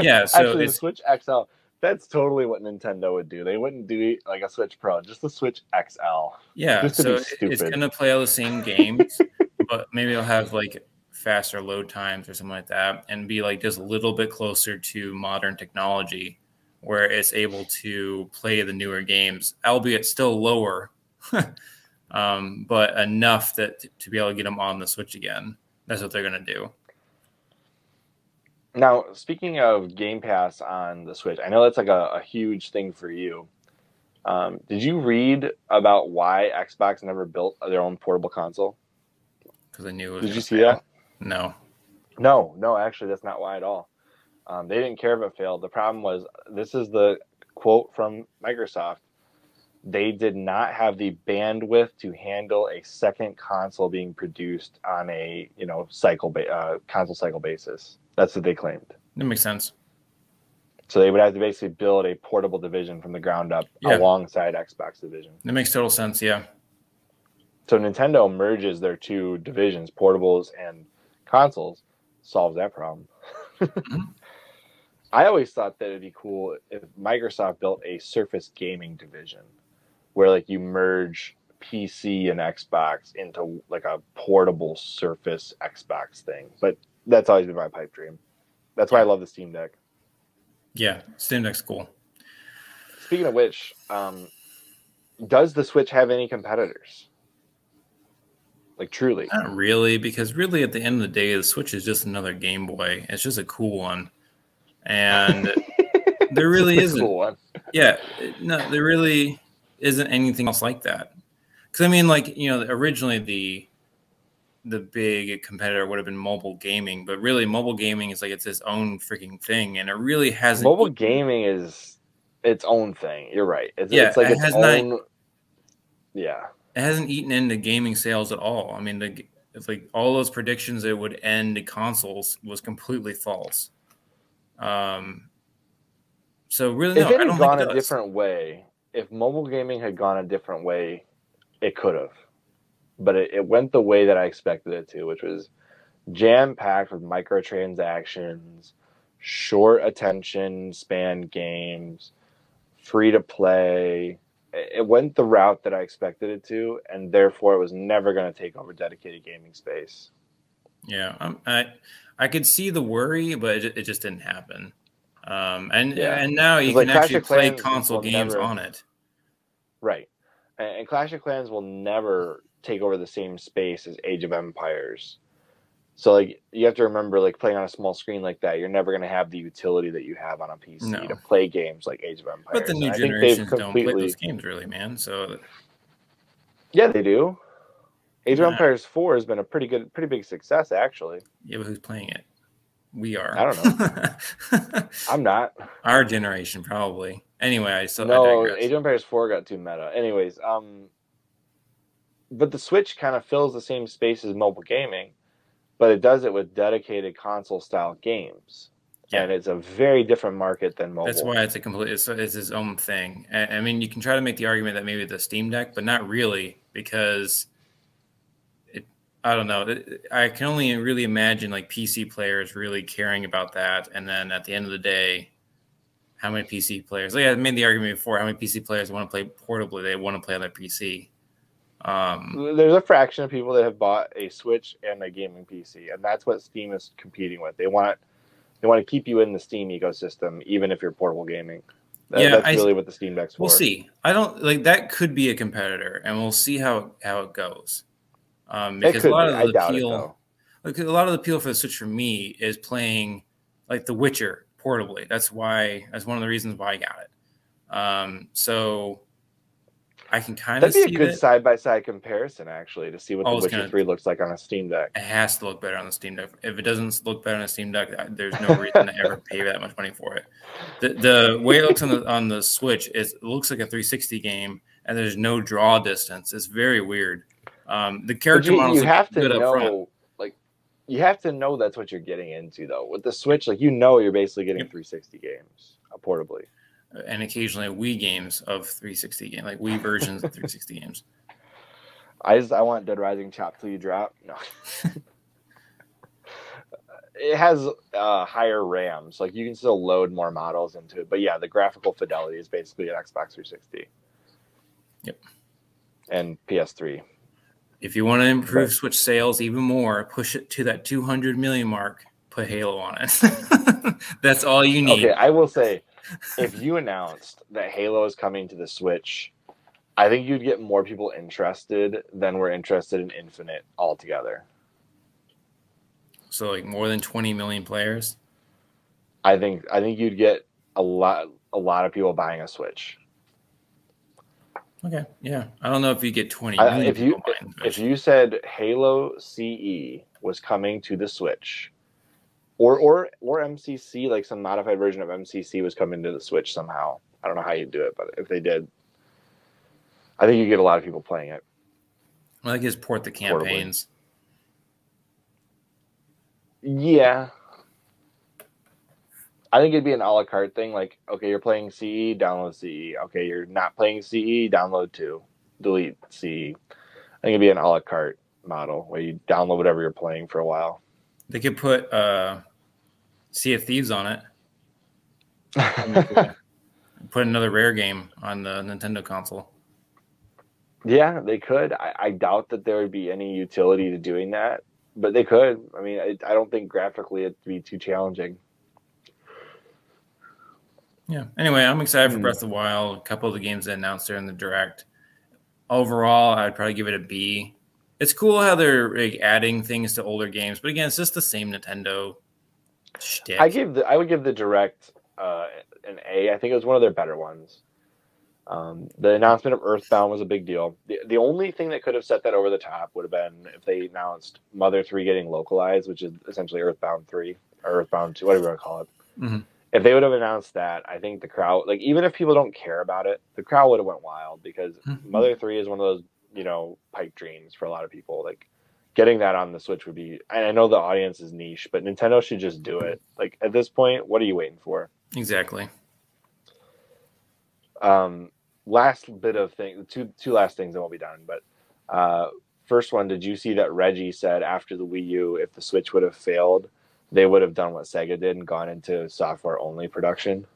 Speaker 2: yeah. So
Speaker 1: actually, the Switch XL. That's totally what Nintendo would do. They wouldn't do like a Switch Pro, just the Switch XL.
Speaker 2: Yeah, so it's going to play all the same games, but maybe it'll have like faster load times or something like that and be like just a little bit closer to modern technology where it's able to play the newer games, albeit still lower, but enough that to be able to get them on the Switch again. That's what they're going to do.
Speaker 1: Now, speaking of Game Pass on the Switch, I know that's like a huge thing for you. Did you read about why Xbox never built their own portable console?
Speaker 2: Because they knew it was
Speaker 1: Did you see that?
Speaker 2: No.
Speaker 1: No, actually, that's not why at all. They didn't care if it failed. The problem was, this is the quote from Microsoft, they did not have the bandwidth to handle a second console being produced on a console cycle basis. That's what they claimed.
Speaker 2: That makes sense.
Speaker 1: So they would have to basically build a portable division from the ground up alongside Xbox division.
Speaker 2: That makes total sense, yeah.
Speaker 1: So Nintendo merges their two divisions, portables and consoles, solves that problem. I always thought that it'd be cool if Microsoft built a Surface gaming division where like you merge PC and Xbox into like a portable Surface Xbox thing. But that's always been my pipe dream. That's why I love the Steam Deck.
Speaker 2: Yeah, Steam Deck's cool.
Speaker 1: Speaking of which, does the Switch have any competitors? Like, truly?
Speaker 2: Not really, because really at the end of the day, the Switch is just another Game Boy. It's just a cool one. And there really isn't. Cool one. Yeah, no, there really isn't anything else like that. Because, I mean, like, originally the big competitor would have been mobile gaming, but really mobile gaming is like it's its own freaking thing, and it really hasn't.
Speaker 1: Mobile gaming is its own thing. You're right. It's like its own. Yeah,
Speaker 2: it hasn't eaten into gaming sales at all. I mean, it's like all those predictions it would end consoles was completely false. So really,
Speaker 1: if it had gone a different way, if mobile gaming had gone a different way, it could have. But it went the way that I expected it to, which was jam-packed with microtransactions, short attention span games, free-to-play. It went the route that I expected it to, and therefore it was never going to take over dedicated gaming space.
Speaker 2: Yeah, I could see the worry, but it just didn't happen. And now you can actually play console games on it.
Speaker 1: Right. And Clash of Clans will never take over the same space as Age of Empires. So like you have to remember, like playing on a small screen like that, you're never going to have the utility that you have on a PC to play games like Age of Empires.
Speaker 2: But the new generations don't play those games really, man. So
Speaker 1: yeah, they do. Age of Empires 4 has been a pretty big success, actually.
Speaker 2: Yeah, but who's playing it? We are.
Speaker 1: I don't know. I'm not.
Speaker 2: Our generation, probably. Anyway, I
Speaker 1: No,
Speaker 2: digress.
Speaker 1: Age of Empires 4 got too meta. Anyways, but the Switch kind of fills the same space as mobile gaming, but it does it with dedicated console-style games. Yeah. And it's a very different market than mobile.
Speaker 2: That's why it's it's its own thing. I mean, you can try to make the argument that maybe the Steam Deck, but not really, because I don't know. I can only really imagine like PC players really caring about that. And then at the end of the day, how many PC players? Like I made the argument before, how many PC players want to play portably? They want to play on their PC.
Speaker 1: There's a fraction of people that have bought a Switch and a gaming PC, and that's what Steam is competing with. They want to keep you in the Steam ecosystem, even if you're portable gaming. That's really what the Steam Deck's for.
Speaker 2: We'll see. I don't like that could be a competitor, and we'll see how it goes. Because a lot of the appeal, like a lot of the appeal for the Switch for me is playing like The Witcher portably. That's one of the reasons why I got it. So I can kind of see
Speaker 1: that'd be a good side-by-side comparison, actually, to see what The Witcher 3 looks like on a Steam Deck.
Speaker 2: It has to look better on the Steam Deck. If it doesn't look better on a Steam Deck, there's no reason to ever pay that much money for it. The way it looks on the Switch is it looks like a 360 game, and there's no draw distance. It's very weird. The character models
Speaker 1: you have to know, like, you have to know that's what you're getting into, though. With the Switch, like, you're basically getting 360 games portably.
Speaker 2: And occasionally Wii games of 360 games, like Wii versions of 360 games.
Speaker 1: I want Dead Rising Chop Till You Drop. No. It has higher RAMs. Like, you can still load more models into it. But yeah, the graphical fidelity is basically an Xbox 360.
Speaker 2: Yep.
Speaker 1: And PS3.
Speaker 2: If you want to improve Switch sales even more, push it to that 200 million mark, put Halo on it. That's all you need.
Speaker 1: Okay, I will say, if you announced that Halo is coming to the Switch, I think you'd get more people interested than were interested in Infinite altogether.
Speaker 2: So like more than 20 million players?
Speaker 1: I think you'd get a lot of people buying a Switch.
Speaker 2: Okay, yeah. I don't know if you get 20 million people buying
Speaker 1: if you said Halo CE was coming to the Switch, or MCC, like some modified version of MCC was coming to the Switch somehow. I don't know how you'd do it, but if they did, I think you get a lot of people playing it.
Speaker 2: Well, I guess port the campaigns.
Speaker 1: Yeah. I think it'd be an a la carte thing. Like, okay, you're playing CE, download CE. Okay, you're not playing CE, download 2. Delete CE. I think it'd be an a la carte model where you download whatever you're playing for a while.
Speaker 2: They could put Sea of Thieves on it. Put another Rare game on the Nintendo console.
Speaker 1: Yeah, they could. I doubt that there would be any utility to doing that, but they could. I mean, I don't think graphically it'd be too challenging.
Speaker 2: Yeah. Anyway, I'm excited for Breath of the Wild. A couple of the games they announced during the Direct. Overall, I'd probably give it a B. It's cool how they're like, adding things to older games, but again, it's just the same Nintendo shtick.
Speaker 1: I would give the Direct an A. I think it was one of their better ones. The announcement of Earthbound was a big deal. The only thing that could have set that over the top would have been if they announced Mother 3 getting localized, which is essentially Earthbound 3 or Earthbound 2, whatever you want to call it.
Speaker 2: Mm-hmm.
Speaker 1: If they would have announced that, I think the crowd, like, even if people don't care about it, the crowd would have went wild because Mother 3 is one of those, pipe dreams for a lot of people. Like, getting that on the Switch would be, and I know the audience is niche, but Nintendo should just do it. Like, at this point, what are you waiting for?
Speaker 2: Exactly.
Speaker 1: Last bit of thing, two last things, and we'll be done. But first one, did you see that Reggie said after the Wii U, if the Switch would have failed, they would have done what Sega did and gone into software-only production?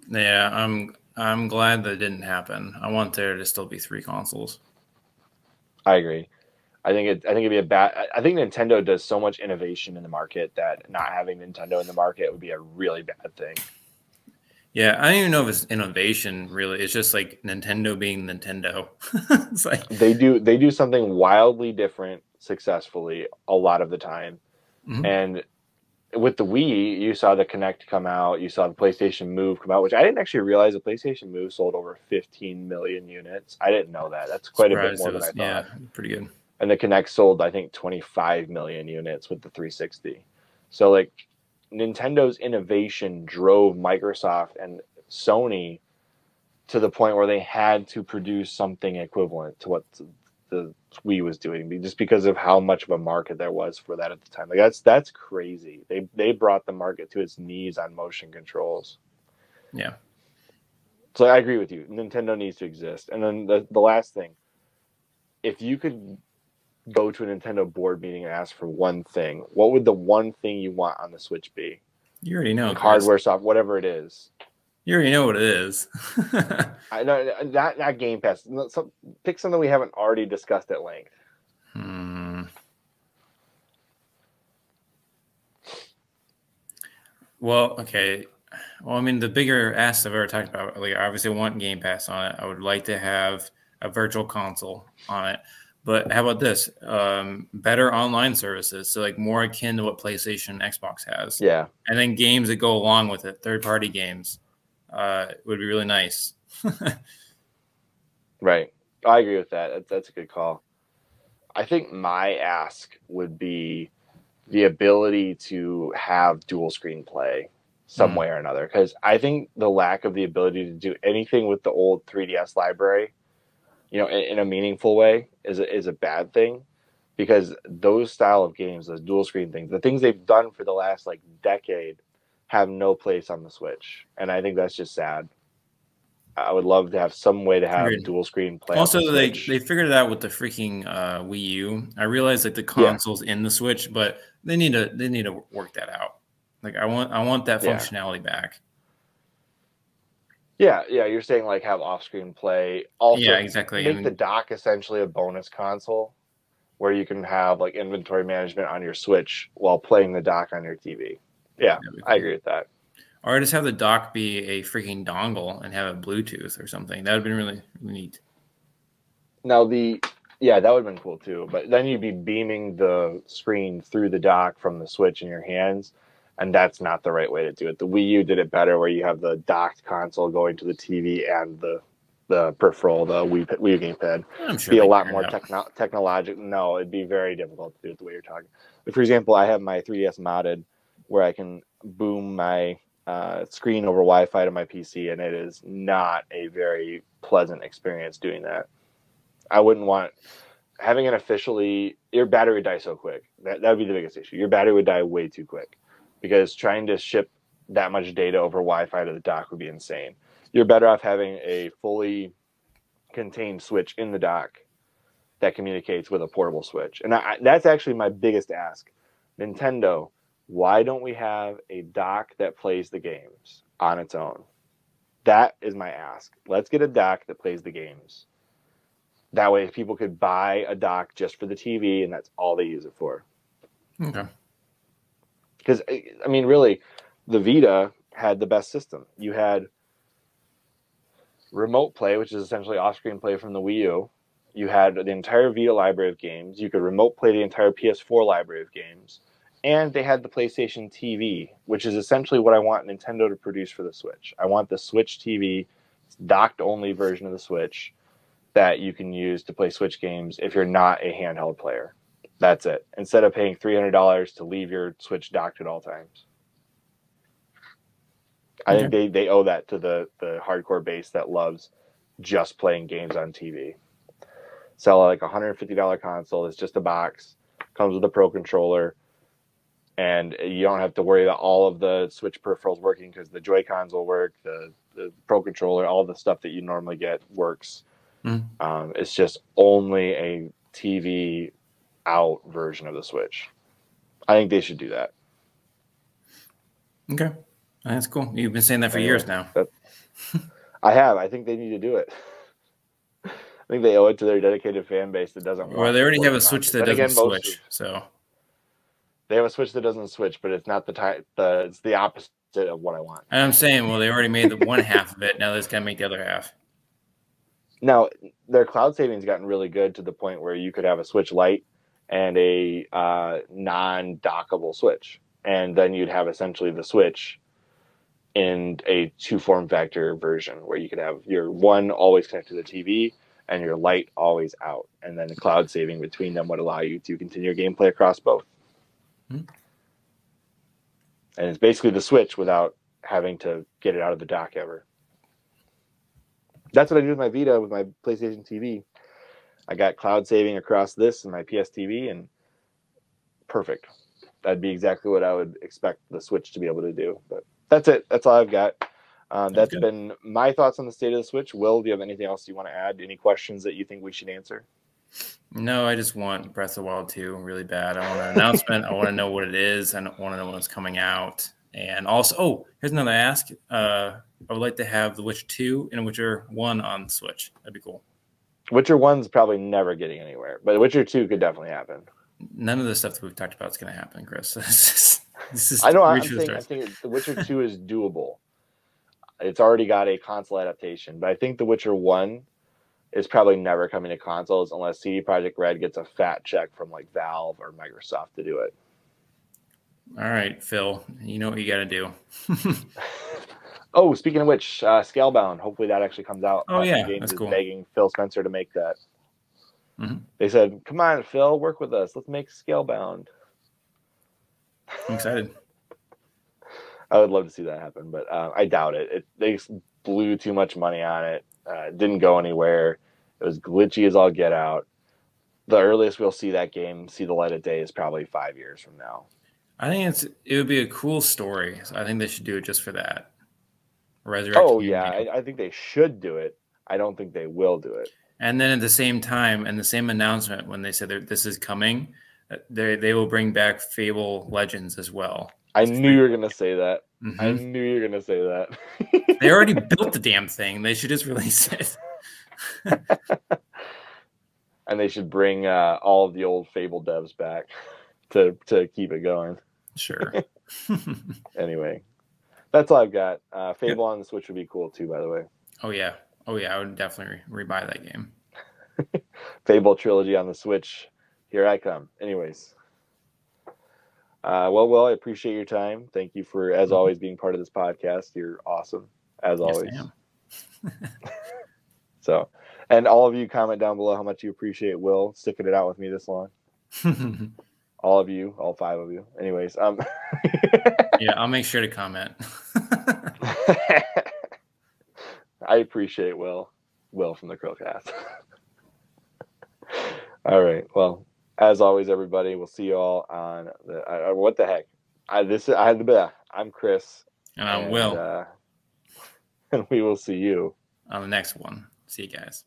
Speaker 2: Yeah, I'm glad that didn't happen. I want there to still be 3 consoles.
Speaker 1: I agree. I think it'd be a bad. I think Nintendo does so much innovation in the market that not having Nintendo in the market would be a really bad thing.
Speaker 2: Yeah, I don't even know if it's innovation, really. It's just like Nintendo being Nintendo. It's like
Speaker 1: they do something wildly different successfully a lot of the time. Mm-hmm. And with the Wii, you saw the Kinect come out, you saw the PlayStation Move come out, which I didn't actually realize the PlayStation Move sold over 15 million units. I didn't know that. That's quite a bit more than I thought.
Speaker 2: Yeah, pretty good.
Speaker 1: And the Kinect sold, I think, 25 million units with the 360. So, like, Nintendo's innovation drove Microsoft and Sony to the point where they had to produce something equivalent to what the Wii was doing, just because of how much of a market there was for that at the time. Like that's crazy. They brought the market to its knees on motion controls.
Speaker 2: Yeah.
Speaker 1: So I agree with you. Nintendo needs to exist. And then the last thing, if you could go to a Nintendo board meeting and ask for one thing, what would the one thing you want on the Switch be?
Speaker 2: You already know.
Speaker 1: Like hardware, software, whatever it is.
Speaker 2: You already know what it is.
Speaker 1: I know not Game Pass. Pick something we haven't already discussed at length.
Speaker 2: Well, okay. Well, I mean, the bigger asks I've ever talked about, like, I obviously want Game Pass on it. I would like to have a virtual console on it. But how about this? Better online services. So, like, more akin to what PlayStation and Xbox has.
Speaker 1: Yeah.
Speaker 2: And then games that go along with it, third-party games, would be really nice.
Speaker 1: Right. I agree with that. That's a good call. I think my ask would be the ability to have dual screen play some way or another, because I think the lack of the ability to do anything with the old 3DS library, in a meaningful way is a bad thing, because those style of games, those dual screen things, the things they've done for the last like decade, have no place on the Switch, and I think that's just sad. I would love to have some way to have dual screen play.
Speaker 2: Also, they figured it out with the freaking Wii U. I realize like the console's in the Switch, but they need to work that out. Like I want that functionality back.
Speaker 1: Yeah, you're saying like have off-screen play. Also,
Speaker 2: yeah, exactly.
Speaker 1: Make the dock essentially a bonus console, where you can have like inventory management on your Switch while playing the dock on your TV. Yeah, I agree with that.
Speaker 2: Or just have the dock be a freaking dongle and have it Bluetooth or something. That would have been really, really neat.
Speaker 1: Now that would have been cool too. But then you'd be beaming the screen through the dock from the Switch in your hands, and that's not the right way to do it. The Wii U did it better, where you have the docked console going to the TV and the peripheral, the Wii gamepad.
Speaker 2: I'm sure
Speaker 1: be a lot more technological. No, it'd be very difficult to do it the way you're talking. But for example, I have my 3DS modded, where I can boom my screen over Wi-Fi to my PC, and it is not a very pleasant experience doing that. I wouldn't want having an your battery would die so quick. That would be the biggest issue. Your battery would die way too quick, because trying to ship that much data over Wi-Fi to the dock would be insane. You're better off having a fully contained Switch in the dock that communicates with a portable Switch. And that's actually my biggest ask. Nintendo, why don't we have a dock that plays the games on its own? That is my ask. Let's get a dock that plays the games. That way people could buy a dock just for the TV, and that's all they use it for.
Speaker 2: Okay.
Speaker 1: Because, I mean, really, the Vita had the best system. You had remote play, which is essentially off-screen play from the Wii U. You had the entire Vita library of games. You could remote play the entire PS4 library of games. And they had the PlayStation TV, which is essentially what I want Nintendo to produce for the Switch. I want the Switch TV, docked-only version of the Switch, that you can use to play Switch games if you're not a handheld player. That's it. Instead of paying $300 to leave your Switch docked at all times. I think they owe that to the hardcore base that loves just playing games on TV. Sell like a $150 console. It's just a box. Comes with a Pro controller. And you don't have to worry about all of the Switch peripherals working, because the Joy-Cons will work. The Pro controller, all the stuff that you normally get works. It's just only a TV out version of the Switch. I think they should do that.
Speaker 2: Okay. That's cool. You've been saying that for years now.
Speaker 1: I have. I think they need to do it. I think they owe it to their dedicated fan base that doesn't.
Speaker 2: Well, they already have a Switch that doesn't switch. So
Speaker 1: they have a Switch that doesn't switch, but it's not the type. It's the opposite of what I want.
Speaker 2: And I'm saying, well, they already made the one half of it. Now they just gotta make the other half.
Speaker 1: Now their cloud saving's gotten really good to the point where you could have a Switch Lite and a non-dockable Switch, and then you'd have essentially the Switch in a two form factor version, where you could have your one always connected to the TV and your light always out, and then the cloud saving between them would allow you to continue your gameplay across both. And it's basically the Switch without having to get it out of the dock ever. That's what I do with my Vita, with my PlayStation TV. I got cloud saving across this and my PS TV, and perfect. That'd be exactly what I would expect the Switch to be able to do. But that's it. That's all I've got. That's been my thoughts on the state of the Switch. Will, do you have anything else you want to add? Any questions that you think we should answer?
Speaker 2: No, I just want Breath of the Wild 2 really bad. I want an announcement. I want to know what it is. I want to know when it's coming out. And also, here's another ask. I would like to have The Witcher 2 and Witcher 1 on Switch. That'd be cool.
Speaker 1: Witcher 1's probably never getting anywhere, but Witcher 2 could definitely happen.
Speaker 2: None of the stuff that we've talked about is going to happen, Chris. This is
Speaker 1: I know. I think The Witcher 2 is doable. It's already got a console adaptation, but I think The Witcher 1 is probably never coming to consoles unless CD Projekt Red gets a fat check from like Valve or Microsoft to do it.
Speaker 2: All right, Phil, you know what you got to do.
Speaker 1: Oh, speaking of which, Scalebound. Hopefully that actually comes out.
Speaker 2: Oh, yeah, that's cool.
Speaker 1: Begging Phil Spencer to make that.
Speaker 2: Mm-hmm.
Speaker 1: They said, "Come on, Phil, work with us. Let's make Scalebound."
Speaker 2: I'm excited.
Speaker 1: I would love to see that happen, but I doubt it. They blew too much money on it. It didn't go anywhere. It was glitchy as all get out. The earliest we'll see that game see the light of day is probably 5 years from now.
Speaker 2: I think it would be a cool story. So I think they should do it just for that.
Speaker 1: I think they should do it. I don't think they will do it.
Speaker 2: And then at the same time, and the same announcement, when they said that this is coming, they will bring back Fable Legends as well.
Speaker 1: I knew you were going to say that. Mm-hmm. I knew you were going to say that.
Speaker 2: They already built the damn thing. They should just release it.
Speaker 1: And they should bring all of the old Fable devs back to keep it going.
Speaker 2: Sure.
Speaker 1: Anyway, that's all I've got. Fable on the Switch would be cool too, by the way.
Speaker 2: Oh, yeah. I would definitely rebuy that game.
Speaker 1: Fable trilogy on the Switch. Here I come. Anyways. Well, I appreciate your time. Thank you for, as always, being part of this podcast. You're awesome, as always.
Speaker 2: I am.
Speaker 1: So, and all of you comment down below how much you appreciate Will sticking it out with me this long. All of you, all 5 of you. Anyways,
Speaker 2: yeah, I'll make sure to comment.
Speaker 1: I appreciate Will from the CHRILLCAST. All right, well. As always, everybody, we'll see you all on the. What the heck? I'm Chris.
Speaker 2: And I'm Will.
Speaker 1: And we will see you
Speaker 2: on the next one. See you guys.